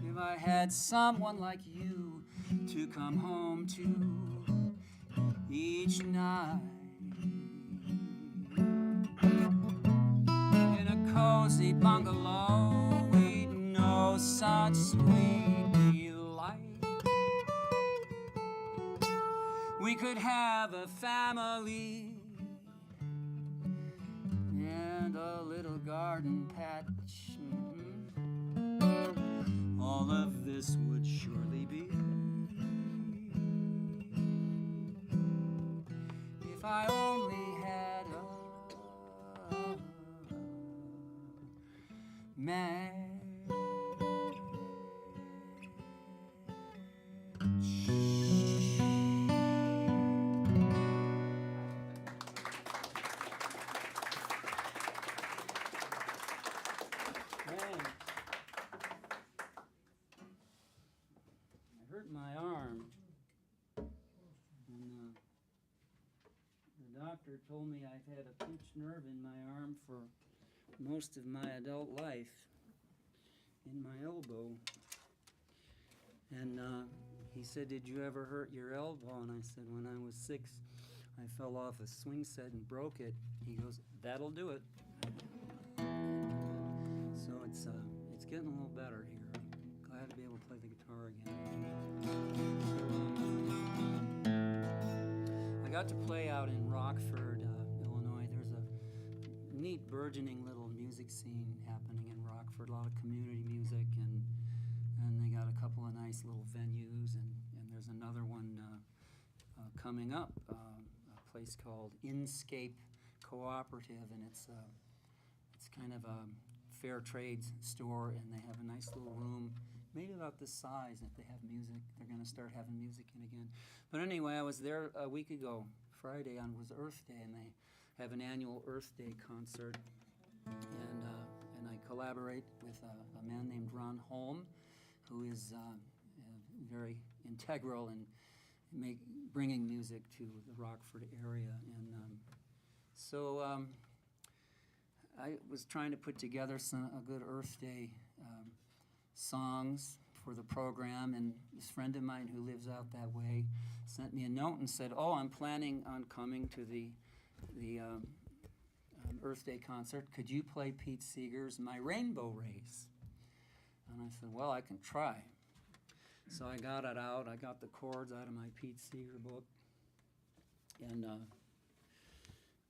If I had someone like you to come home to each night, in a cozy bungalow, we'd know such sweet delight. We could have a family and a little garden patch. All of this would surely be if I only had a match. I hurt my arm, and the doctor told me I've had a pinched nerve in my arm for most of my adult life, in my elbow. And he said, "Did you ever hurt your elbow?" And I said, "When I was 6, I fell off a swing set and broke it." He goes, "That'll do it." So it's getting a little better here. I'm glad to be able to play the guitar again. I got to play out in Rockford, Illinois. There's a neat burgeoning little music scene happening in Rockford, a lot of community music, and they got a couple of nice little venues, and there's another one coming up, a place called Inscape Cooperative, and it's kind of a fair trades store, and they have a nice little room, maybe about this size. If they have music, they're going to start having music in again. But anyway, I was there a week ago. Friday was Earth Day, and they have an annual Earth Day concert, and I collaborate with a man named Ron Holm, who is very integral in bringing music to the Rockford area. And so I was trying to put together a good Earth Day songs for the program, and this friend of mine who lives out that way sent me a note and said, "Oh, I'm planning on coming to the Earth Day concert. Could you play Pete Seeger's My Rainbow Race?" And I said, "Well, I can try." So I got it out. I got the chords out of my Pete Seeger book, and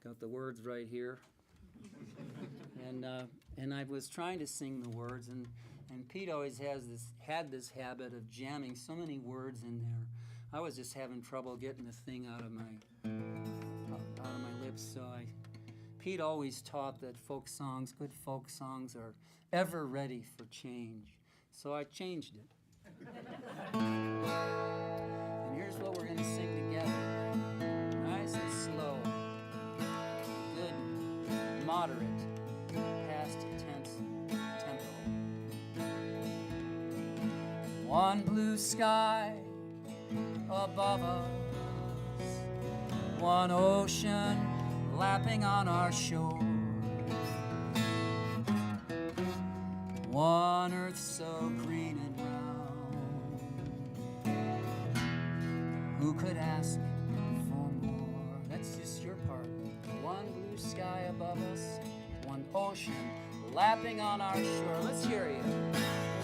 got the words right here. And I was trying to sing the words, and Pete always had this habit of jamming so many words in there. I was just having trouble getting the thing out of my lips. So Pete always taught that good folk songs are ever ready for change. So I changed it. And here's what we're going to sing together. Nice and slow. Good, moderate, past tense tempo. One blue sky above us, one ocean lapping on our shore. One earth so green and round. Who could ask for more? That's just your part. One blue sky above us, one ocean lapping on our shore. Let's hear you.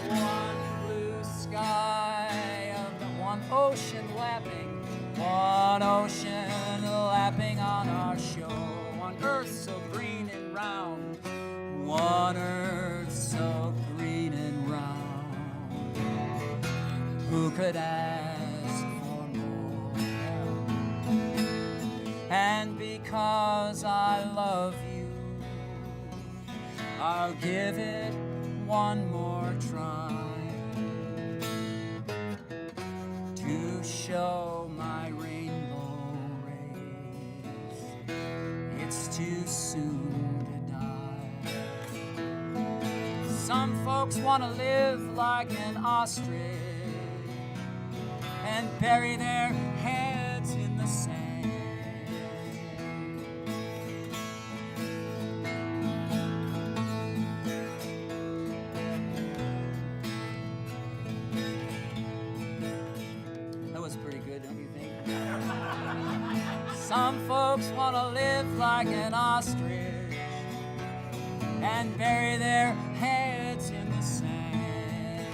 One blue sky, one ocean lapping, one ocean lapping on our shore. One earth so green and round, one earth so green and round. Who could ask for more? And because I love you, I'll give it one more try to show my rainbow rays. It's too soon to die. Some folks want to live like an ostrich and bury their heads in the sand. Some folks want to live like an ostrich and bury their heads in the sand.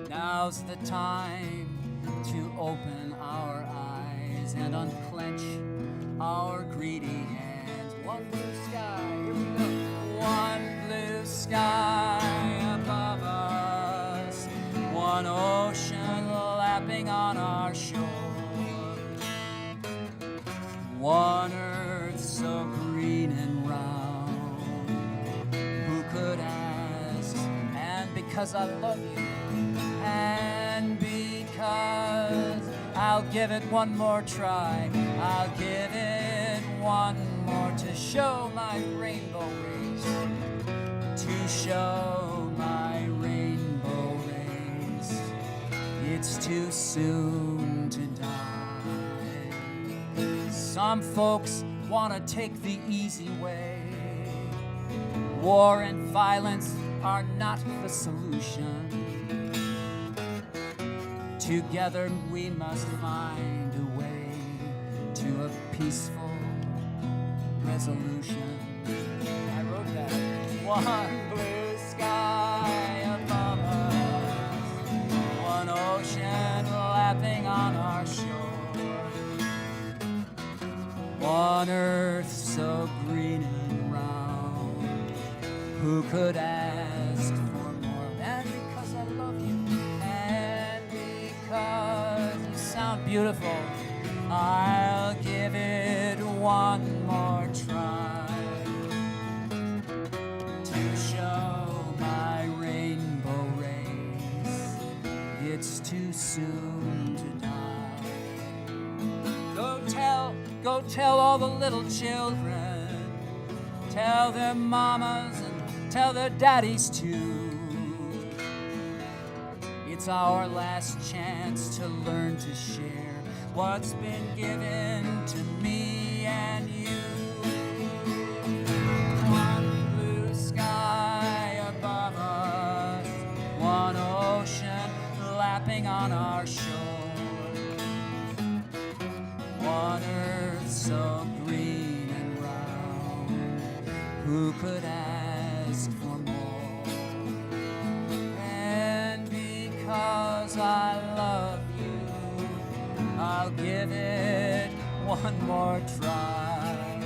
Now's the time to open our eyes and unclench our greedy hands. One blue sky, here we go. One blue sky above us, one ocean lapping on our shore. One earth so green and round. Who could ask? And because I love you, and because I'll give it one more try, I'll give it one more to show my rainbow rays, to show my rainbow rays. It's too soon to die. Some folks want to take the easy way. War and violence are not the solution. Together we must find a way to a peaceful resolution. I wrote that. One blue sky above us, one ocean lapping on our shore. One earth so green and round. Who could ask for more? And because I love you, and because you sound beautiful, I'll give it one more try to show my rainbow rays. It's too soon to die. Go tell all the little children, tell their mamas and tell their daddies too. It's our last chance to learn to share what's been given to me and you. One blue sky above us, one ocean lapping on our shore. One earth so green and round. Who could ask for more? And because I love you, I'll give it one more try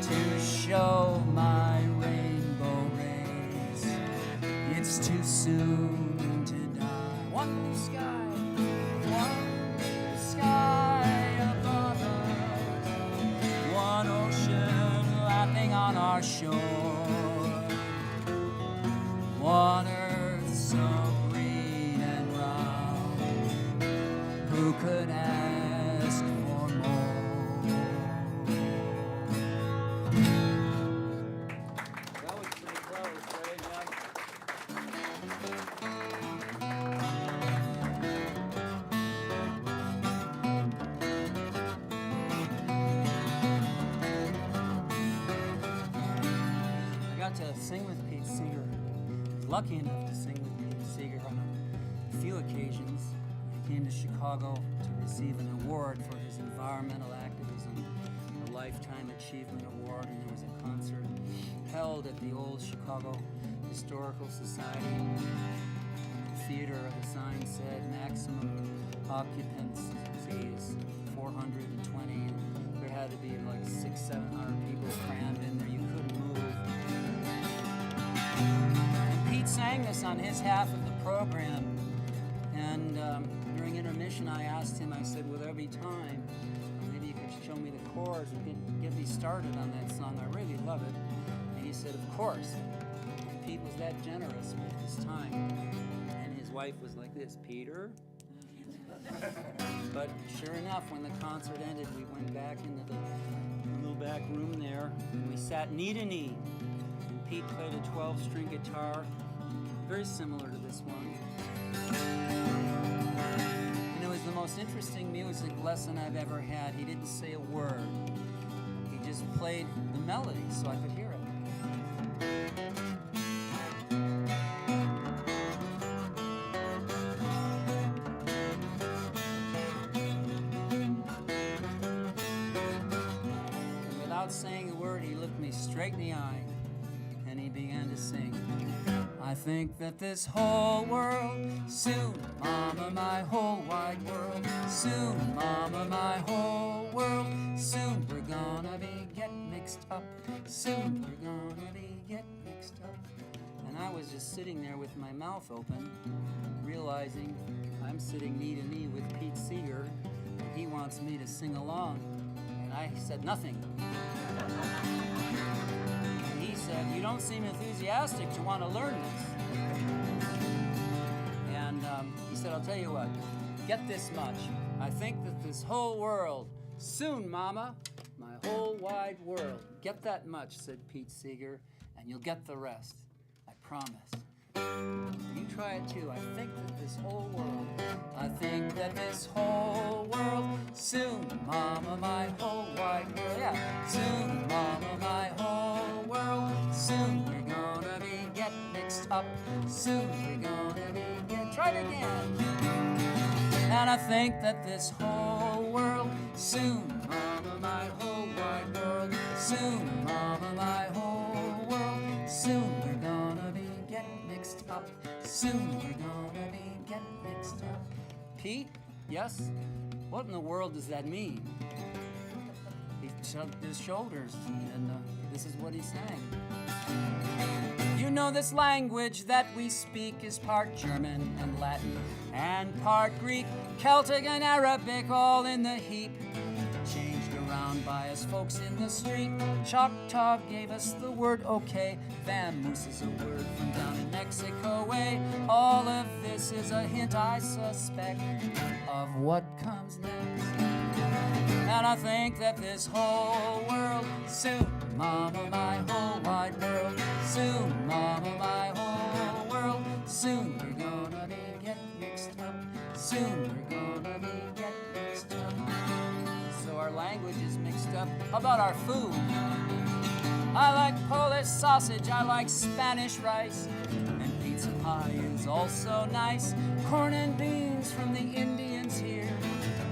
to show my rainbow rays. It's too soon to die. One blue sky, one blue sky above us, one ocean lapping on our shore, one earth so green and round. Who could ask for more? That was pretty close, right? sing with Pete Seeger. I was lucky enough to sing with Pete Seeger on a few occasions. I came to Chicago to receive an award for his environmental activism, a Lifetime Achievement Award, and there was a concert held at the old Chicago Historical Society Theater. The sign said maximum occupancy is 420, and there had to be like 600-700 people crammed in there. You couldn't move. And Pete sang this on his half of the program, and during intermission I asked him, I said, will there be time? Maybe you could show me the chords and get me started on that song. I really love it. And he said, of course. And Pete was that generous with his time. And his wife was like this, Peter? But sure enough, when the concert ended, we went back into the little back room there, and we sat knee to knee. And Pete played a 12-string guitar, very similar to this one. And it was the most interesting music lesson I've ever had. He didn't say a word. He just played the melody so I could hear it. Saying a word, he looked me straight in the eye and he began to sing. I think that this whole world soon, mama, my whole wide world soon, mama, my whole world soon, we're gonna be getting mixed up, soon we're gonna be getting mixed up. And I was just sitting there with my mouth open, realizing I'm sitting knee to knee with Pete Seeger and he wants me to sing along. And I said nothing. And he said, you don't seem enthusiastic to want to learn this. And he said, I'll tell you what, get this much. I think that this whole world, soon, mama, my whole wide world. Get that much, said Pete Seeger, and you'll get the rest. I promise. You try it too. I think that this whole world, I think that this whole world, soon, mama, my whole wide world, yeah, soon, mama, my whole world, soon, we're gonna be getting mixed up, soon, we're gonna be try it again. And I think that this whole world, soon, mama, my whole wide world, soon, mama, my whole world, soon, we're gonna be getting mixed up. Soon we're gonna be getting mixed up. Pete? Yes? What in the world does that mean? He shrugged his shoulders, and this is what he sang. You know this language that we speak is part German and Latin and part Greek, Celtic and Arabic, all in the heap. Changed around by us folks in the street. Choctaw gave us the word okay. Vamoose is a word from down in Mexico way. All of this is a hint, I suspect, of what comes next. And I think that this whole world, soon, mama, my whole wide world, soon, mama, my whole world, soon we're gonna be getting mixed up, soon we're gonna be getting mixed up. So our language is mixed up. How about our food? I like Polish sausage, I like Spanish rice, and pizza pie is also nice. Corn and beans from the Indians here,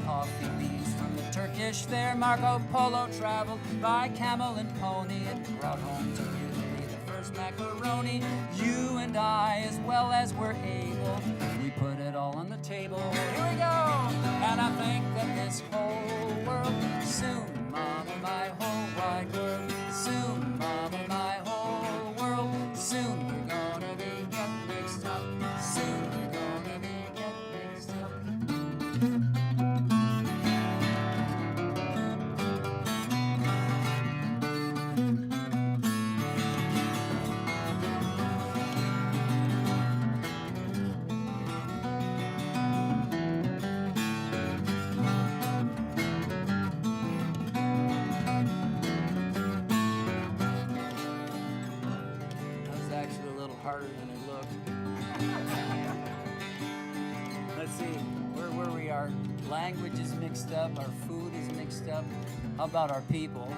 coffee beans from the Turkish there. Marco Polo traveled by camel and pony and brought home to Italy the first macaroni. You and I, as well as we're able, we put it all on the table. Here we go! And I think that this whole world, soon, mama, my whole wide world, soon, mama, my whole world, soon we're gonna be getting mixed up, soon we're gonna be getting mixed up. Harder than it looked. Let's see, where we are. Language is mixed up, our food is mixed up. How about our people?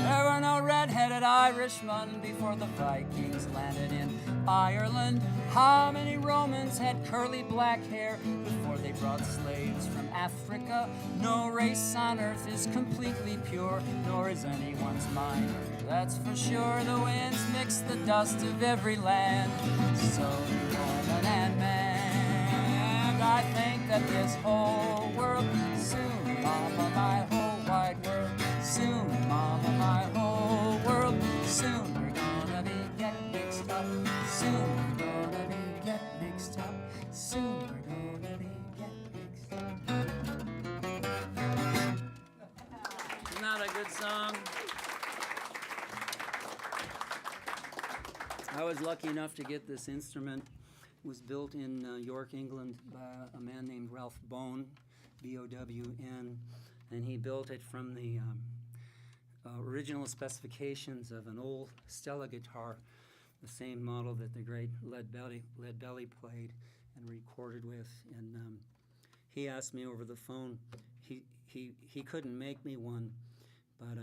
There were no red-headed an Irishman before the Vikings landed in Ireland? How many Romans had curly black hair before they brought slaves from Africa? No race on earth is completely pure, nor is anyone's mind. That's for sure. The winds mix the dust of every land. So woman and man, I think that this whole world soon, mama, my whole wide world soon, mama, my whole world soon, we're gonna be getting mixed up. Soon we're gonna be getting mixed up. Soon we're gonna be getting mixed up. Isn't that a good song? I was lucky enough to get this instrument. It was built in York, England by a man named Ralph Bone, B-O-W-N, and he built it from the original specifications of an old Stella guitar, the same model that the great Lead Belly played and recorded with. And he asked me over the phone. He couldn't make me one, but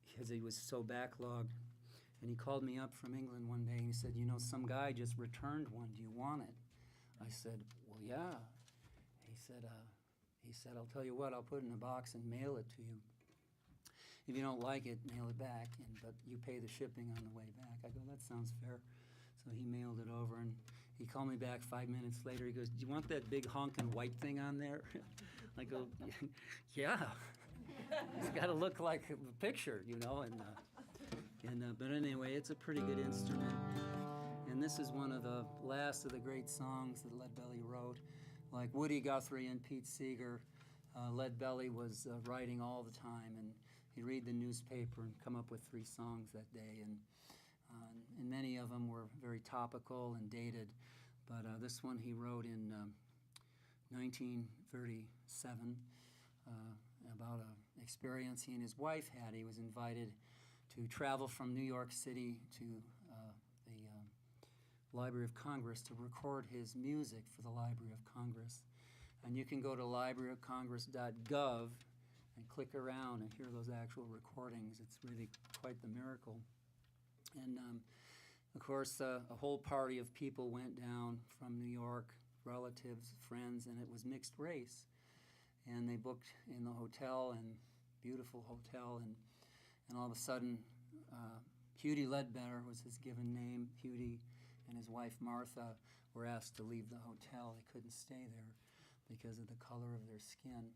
because he was so backlogged. And he called me up from England one day and he said, you know, some guy just returned one. Do you want it? I said, well, yeah. He said, I'll tell you what, I'll put it in a box and mail it to you. If you don't like it, mail it back, but you pay the shipping on the way back. I go, that sounds fair. So he mailed it over, and he called me back 5 minutes later. He goes, do you want that big honking white thing on there? I go, yeah. It's got to look like a picture, you know. But anyway, it's a pretty good instrument. And this is one of the last of the great songs that Lead Belly wrote. Like Woody Guthrie and Pete Seeger, Lead Belly was writing all the time, and he'd read the newspaper and come up with 3 songs that day. And many of them were very topical and dated. But this one he wrote in 1937 about an experience he and his wife had. He was invited to travel from New York City to the Library of Congress to record his music for the Library of Congress. And you can go to libraryofcongress.gov and click around and hear those actual recordings. It's really quite the miracle. And of course, a whole party of people went down from New York, relatives, friends, and it was mixed race. And they booked in the hotel, and beautiful hotel, and all of a sudden, Hughie Ledbetter was his given name. Hughie and his wife Martha were asked to leave the hotel. They couldn't stay there because of the color of their skin.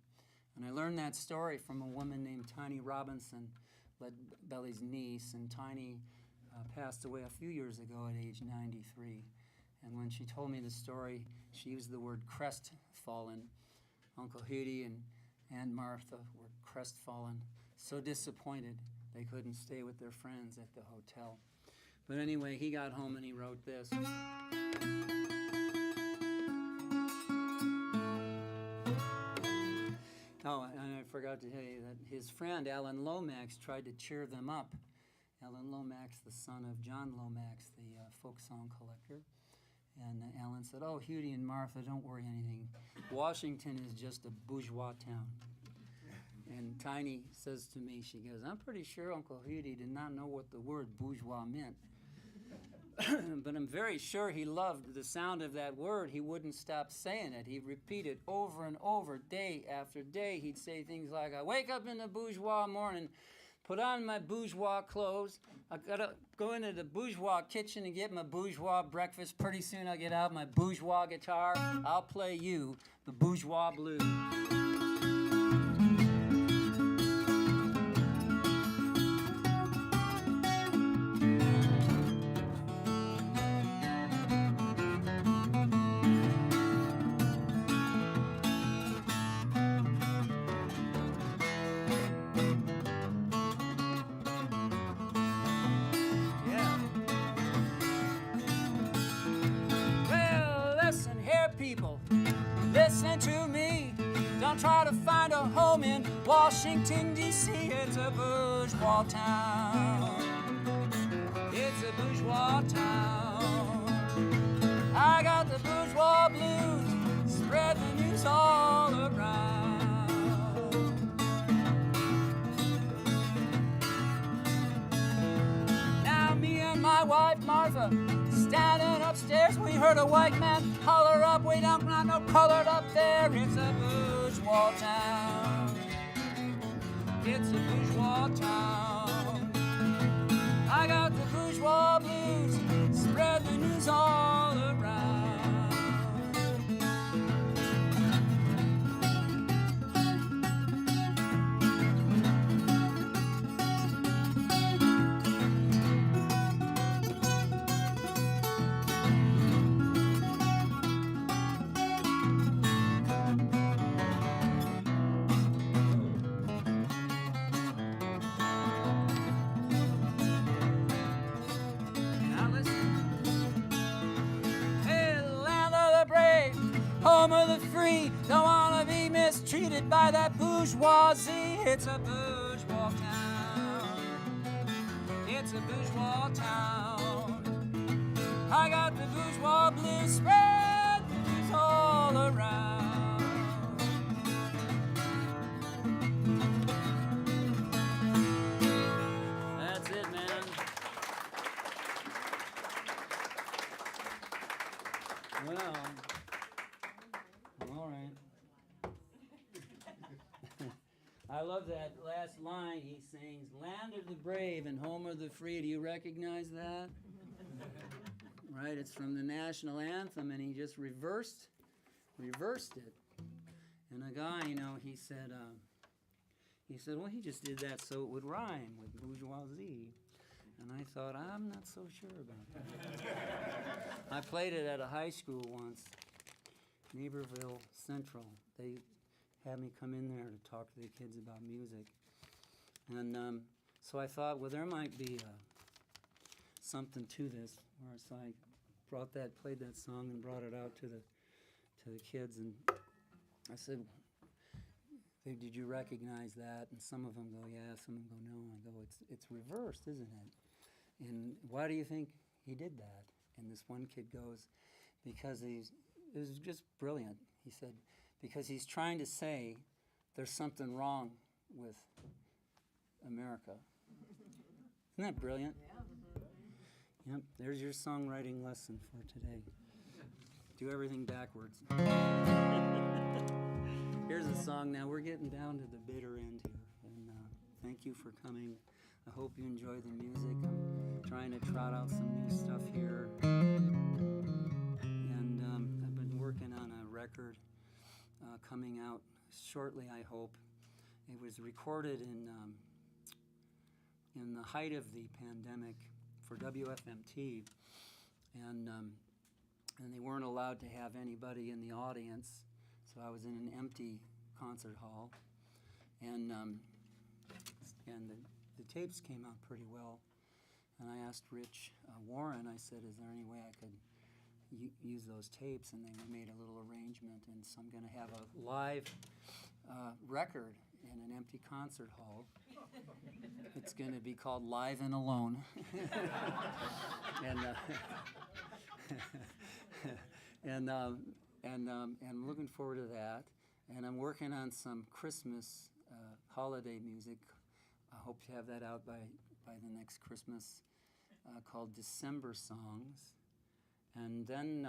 And I learned that story from a woman named Tiny Robinson, Lead Belly's niece, and Tiny passed away a few years ago at age 93. And when she told me the story, she used the word crestfallen. Uncle Hughie and Aunt Martha were crestfallen, so disappointed they couldn't stay with their friends at the hotel. But anyway, he got home and he wrote this. Oh, and I forgot to tell you that his friend Alan Lomax tried to cheer them up. Alan Lomax, the son of John Lomax, the folk song collector. And Alan said, oh, Hughie and Martha, don't worry anything. Washington is just a bourgeois town. And Tiny says to me, she goes, I'm pretty sure Uncle Hughie did not know what the word bourgeois meant. But I'm very sure he loved the sound of that word. He wouldn't stop saying it. He'd repeat it over and over, day after day. He'd say things like, I wake up in the bourgeois morning, put on my bourgeois clothes. I gotta go into the bourgeois kitchen and get my bourgeois breakfast. Pretty soon I'll get out my bourgeois guitar. I'll play you the bourgeois blues. Listen to me, don't try to find a home in Washington, D.C. It's a bourgeois town. It's a bourgeois town. I got the bourgeois blues, spread the news all around. wife Martha standing upstairs. We heard a white man holler up, we don't got no colored up there. It's a bourgeois town. It's a bourgeois town. I got the bourgeois blues, spread the news all around. Home of the free, don't wanna be mistreated by that bourgeoisie. It's a bourgeois town. It's a bourgeois town. I got the bourgeois blues, spread the news all around. That's it, man. Well. All right. I love that last line he sings, land of the brave and home of the free. Do you recognize that? Right, it's from the national anthem, and he just reversed it. And a guy, he said, well, he just did that so it would rhyme with bourgeoisie. And I thought, I'm not so sure about that. I played it at a high school once. Naperville Central. They had me come in there to talk to the kids about music. And so I thought, well, there might be something to this. So I played that song and brought it out to the kids. And I said, did you recognize that? And some of them go, yeah. Some of them go, no. I go, it's reversed, isn't it? And why do you think he did that? And this one kid goes, because it was just brilliant. He said, because he's trying to say there's something wrong with America. Isn't that brilliant? Yep, there's your songwriting lesson for today. Do everything backwards. Here's a song now. We're getting down to the bitter end here. And thank you for coming. I hope you enjoy the music. I'm trying to trot out some new stuff here. And I've been working on a record coming out shortly, I hope. It was recorded in the height of the pandemic for WFMT, and they weren't allowed to have anybody in the audience, so I was in an empty concert hall, and the tapes came out pretty well. And I asked Rich Warren, I said, is there any way I could use those tapes? And they made a little arrangement, and so I'm going to have a live record in an empty concert hall. It's going to be called Live and Alone. and I'm looking forward to that. And I'm working on some Christmas holiday music. I hope to have that out by the next Christmas, called December Songs. And then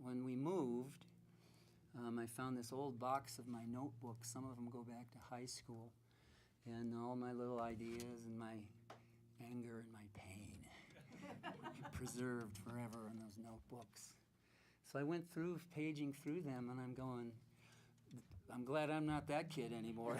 when we moved, I found this old box of my notebooks. Some of them go back to high school. And all my little ideas and my anger and my pain preserved forever in those notebooks. So I went through, paging through them, and I'm going, I'm glad I'm not that kid anymore.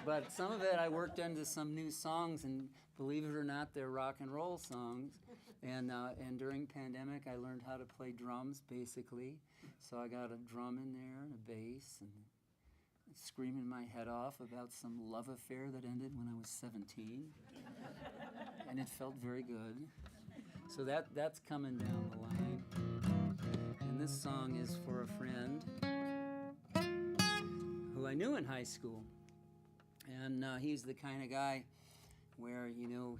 But some of it I worked into some new songs, and believe it or not, they're rock and roll songs. And during pandemic, I learned how to play drums, basically. So I got a drum in there and a bass, and screaming my head off about some love affair that ended when I was 17. And it felt very good. So that's coming down the line. And this song is for a friend who I knew in high school. And he's the kind of guy where, in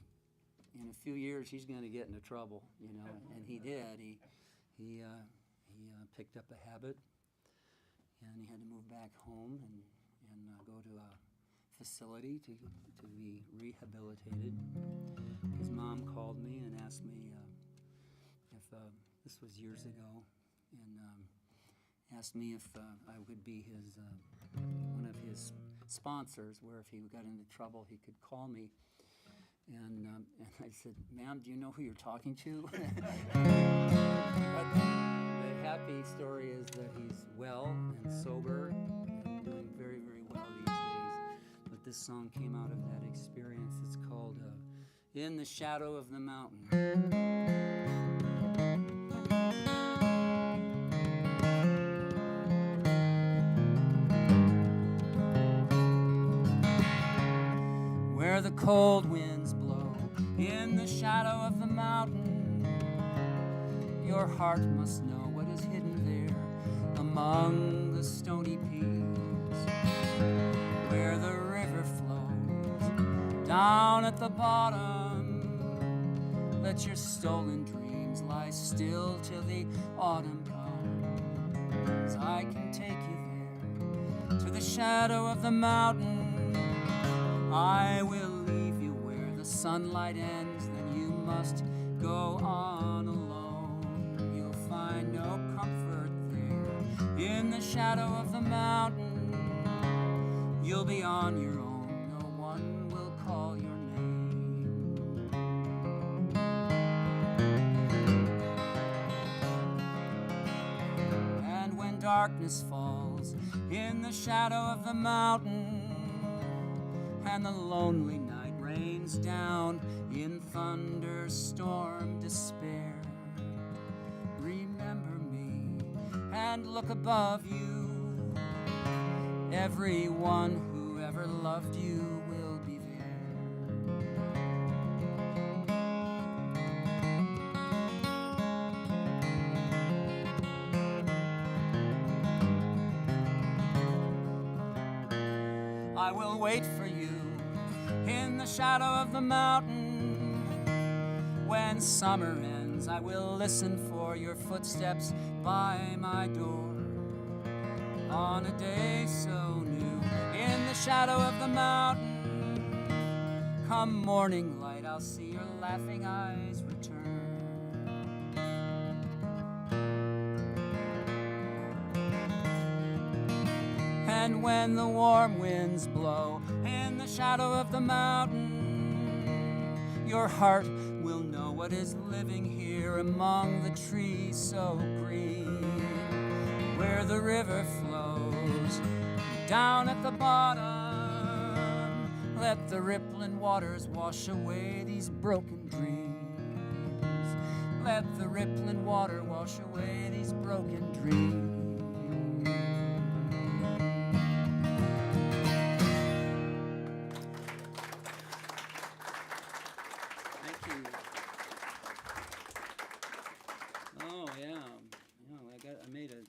a few years he's going to get into trouble, And he did. He picked up a habit, and he had to move back home and go to a facility to be rehabilitated. his mom called me and asked me if this was years ago, and asked me if I would be his one of his sponsors, where if he got into trouble, he could call me. And I said, "Ma'am, do you know who you're talking to?" But the happy story is that he's well and sober and doing very, very well these days. But this song came out of that experience. It's called In the Shadow of the Mountain. Where the cold winds blow in the shadow of the mountain, your heart must know what is hidden there among the stony peaks. Where the river flows down at the bottom, let your stolen dreams lie still till the autumn comes. I can take you there to the shadow of the mountain. I will leave you where the sunlight ends, then you must go on alone. You'll find no comfort there in the shadow of the mountain. You'll be on your own, no one will call your name. And when darkness falls in the shadow of the mountain, and the lonely night rains down in thunderstorm despair, remember me and look above you. Everyone who ever loved you will be there. I will wait for you in the shadow of the mountain. When summer ends, I will listen for your footsteps by my door. On a day so new, in the shadow of the mountain, come morning light, I'll see your laughing eyes return. And when the warm winds blow in the shadow of the mountain, your heart will know what is living here among the trees so green. Where the river flows down at the bottom, let the rippling waters wash away these broken dreams. Let the rippling water wash away these broken dreams.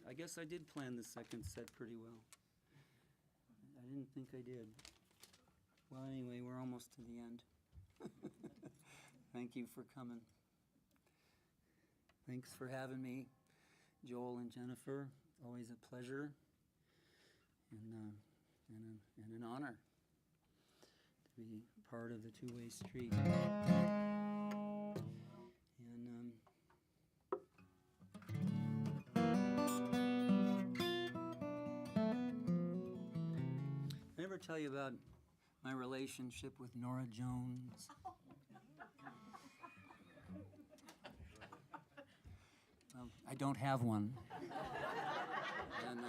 I guess I did plan the second set pretty well. I didn't think I did. Well, anyway, we're almost to the end. Thank you for coming. Thanks for having me, Joel and Jennifer. Always a pleasure and an honor to be part of the Two-Way Street. Tell you about my relationship with Nora Jones. Well, I don't have one. And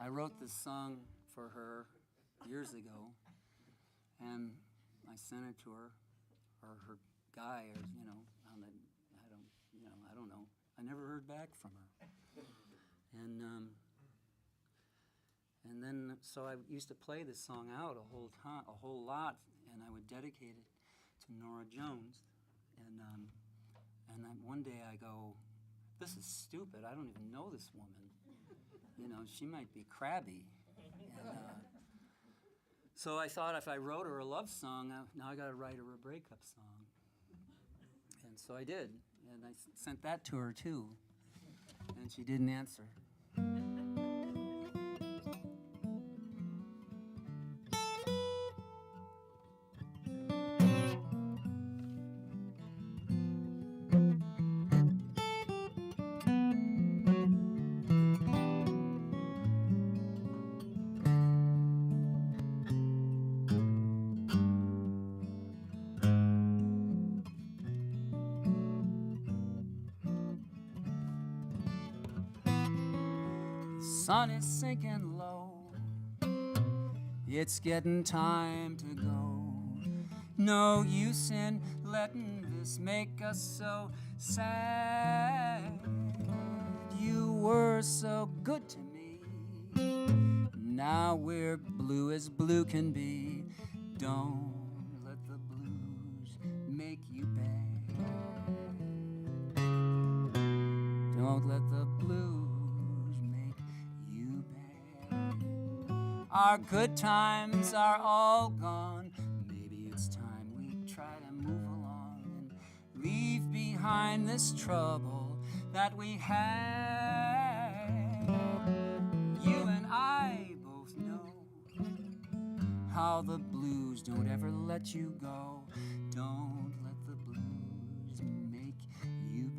I wrote this song for her years ago, and I sent it to her, or her guy, or I don't know. I never heard back from her. And then, so I used to play this song out a whole lot, and I would dedicate it to Nora Jones. And then one day I go, this is stupid. I don't even know this woman. She might be crabby. And, so I thought if I wrote her a love song, now I got to write her a breakup song. And so I did, and I sent that to her too, and she didn't answer. sun is sinking low. It's getting time to go. No use in letting this make us so sad. You were so good to me. Now we're blue as blue can be. Don't let the blues make you bad. Don't let the blues make you bad. Our good times are all gone. Maybe it's time we try to move along and leave behind this trouble that we had. You and I both know how the blues don't ever let you go. Don't let the blues make you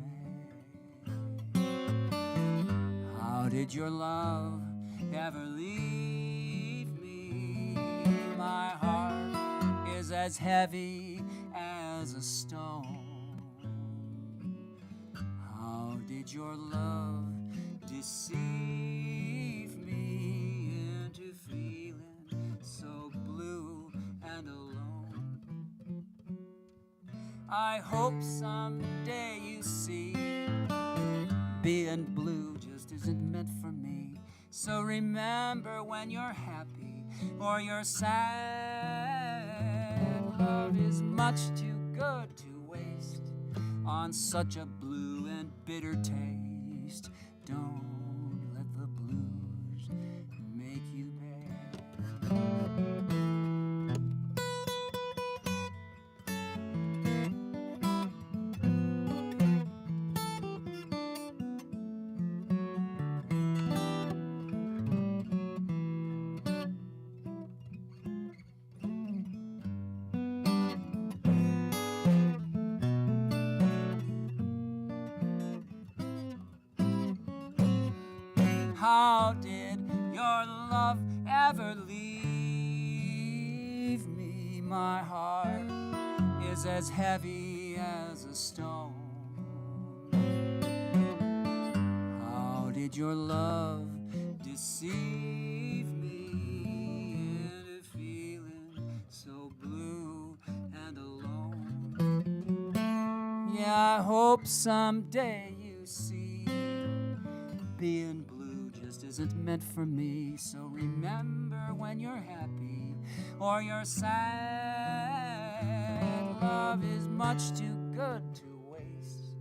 bad. How did your love ever leave me? My heart is as heavy as a stone. How did your love deceive me into feeling so blue and alone? I hope someday you see being blue just isn't meant for me. So remember when you're happy or you're sad, love is much too good to waste on such a blue and bitter taste. Don't let the blues make you bad. How did your love ever leave me? My heart is as heavy as a stone. How did your love deceive me into feeling so blue and alone? Yeah, I hope someday you see being blue just isn't meant for me. So remember when you're happy or you're sad, love is much too good to waste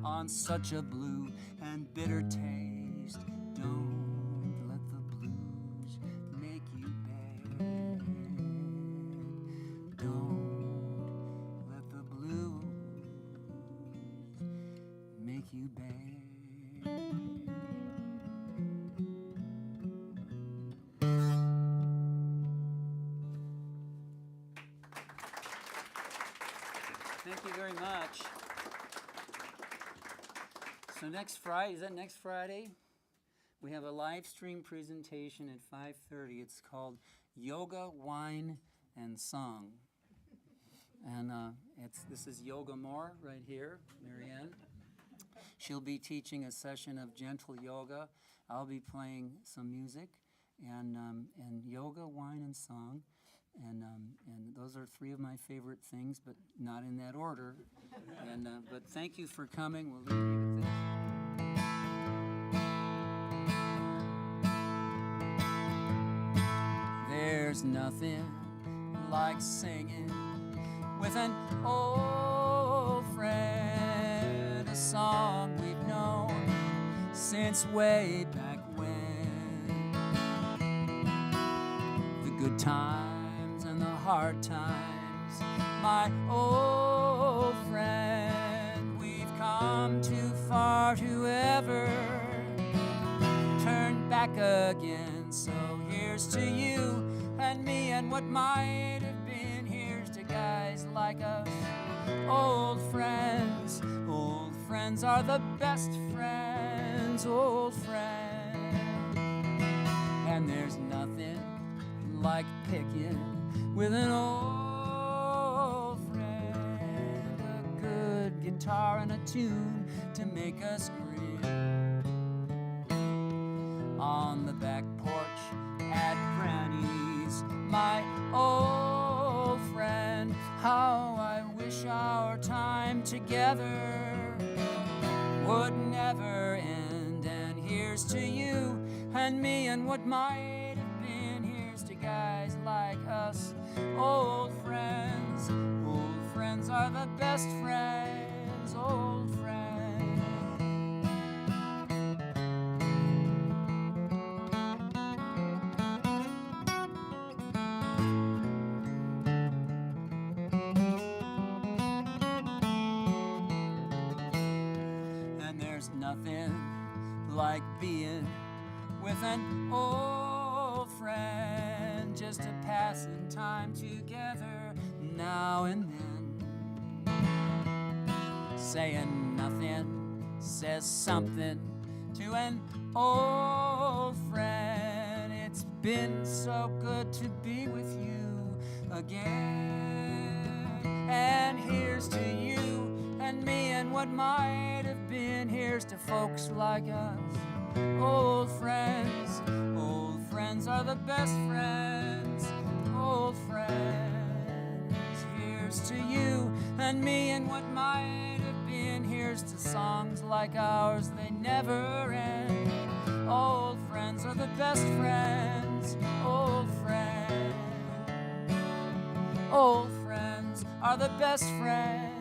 on such a blue and bitter taste. Don't let the blues make you bad. Don't let the blues make you bad. Thank you very much. So next Friday, is that next Friday? We have a live stream presentation at 5:30. It's called Yoga, Wine, and Song. And this is Yoga Moore right here, Marianne. She'll be teaching a session of gentle yoga. I'll be playing some music, and yoga, wine, and song. And those are three of my favorite things, but not in that order. But thank you for coming. We'll leave you with this. There's nothing like singing with an old friend, a song we've known since way back when. The good times and the hard times, my old friend, we've come too far to ever turn back again. So here's to you and me and what might have been. Here's to guys like us, old friends. Old friends are the best friends, old friends. And there's nothing like picking with an old friend, a good guitar and a tune to make us grin. On on the back porch at Granny's, my old friend. How I wish our time together would never end. And here's to you and me and what might have been. Here's to guys like us, old friends. Old friends are the best friends, old friends. And there's nothing like being with an old friend, just a passing time together now and then. Saying nothing says something to an old friend. It's been so good to be with you again. And here's to you and me and what might have been. Here's to folks like us, old friends. Old friends are the best friends, old friends. Here's to you and me and what might have been. Here's to songs like ours, they never end. Old friends are the best friends, old friends. Old friends are the best friends.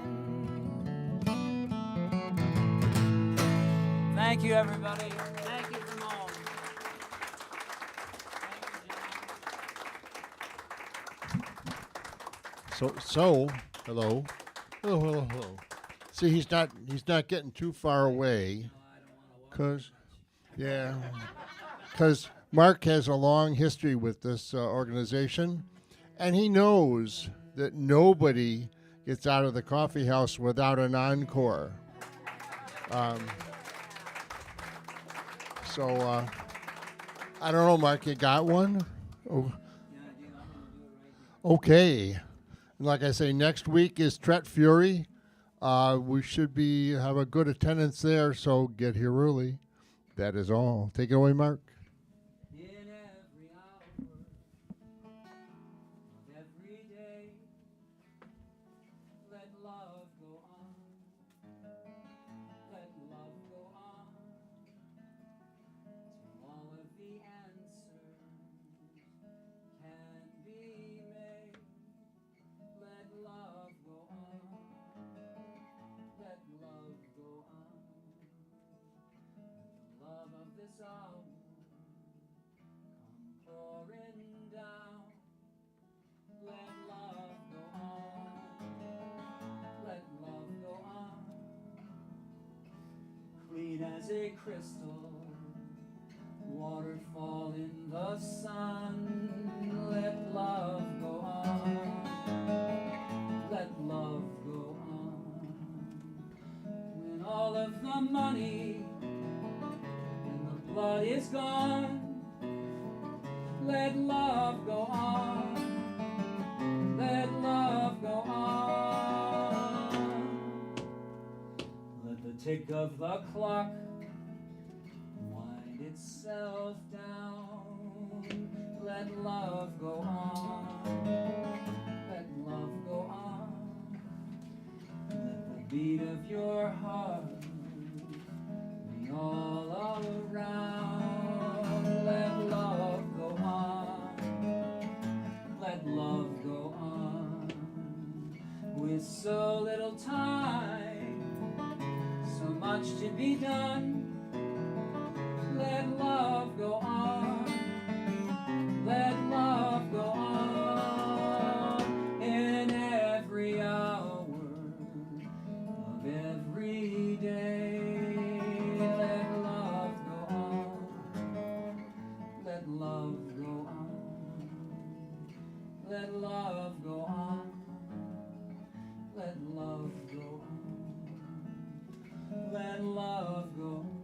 Thank you, everybody. Thank you from home. Hello. See, he's not getting too far away. Cause Mark has a long history with this organization, and he knows that nobody gets out of the coffee house without an encore. So I don't know, Mark, you got one? Oh. Okay. Like I say, next week is Tret Fury. We should have a good attendance there, so get here early. That is all. Take it away, Mark. In every hour of every day, let love go on. Let love go on. Till all of the answers can be made. Let love go on. Let love go on. The love of this hour come pouring down. Let love go on. Let love go on. Clean as a crystal, waterfall in the sun. Let love go on. Let love go on. When all of the money and the blood is gone, let love go on. Let love go on. Let the tick of the clock wind itself down. Let love go on. Let love go on. Let the beat of your heart be all around. Let love go on. Let love go on. With so little time, so much to be done. Let love go on. Let love go on. In every hour of every day, let love go on. Let love go on. Let love go on. Let love go on. Let love go on.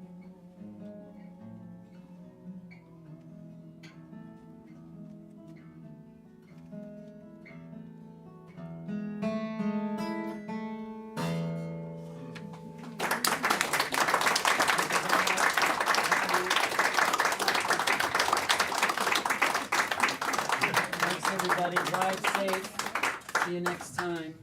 everybody. Drive safe. See you next time.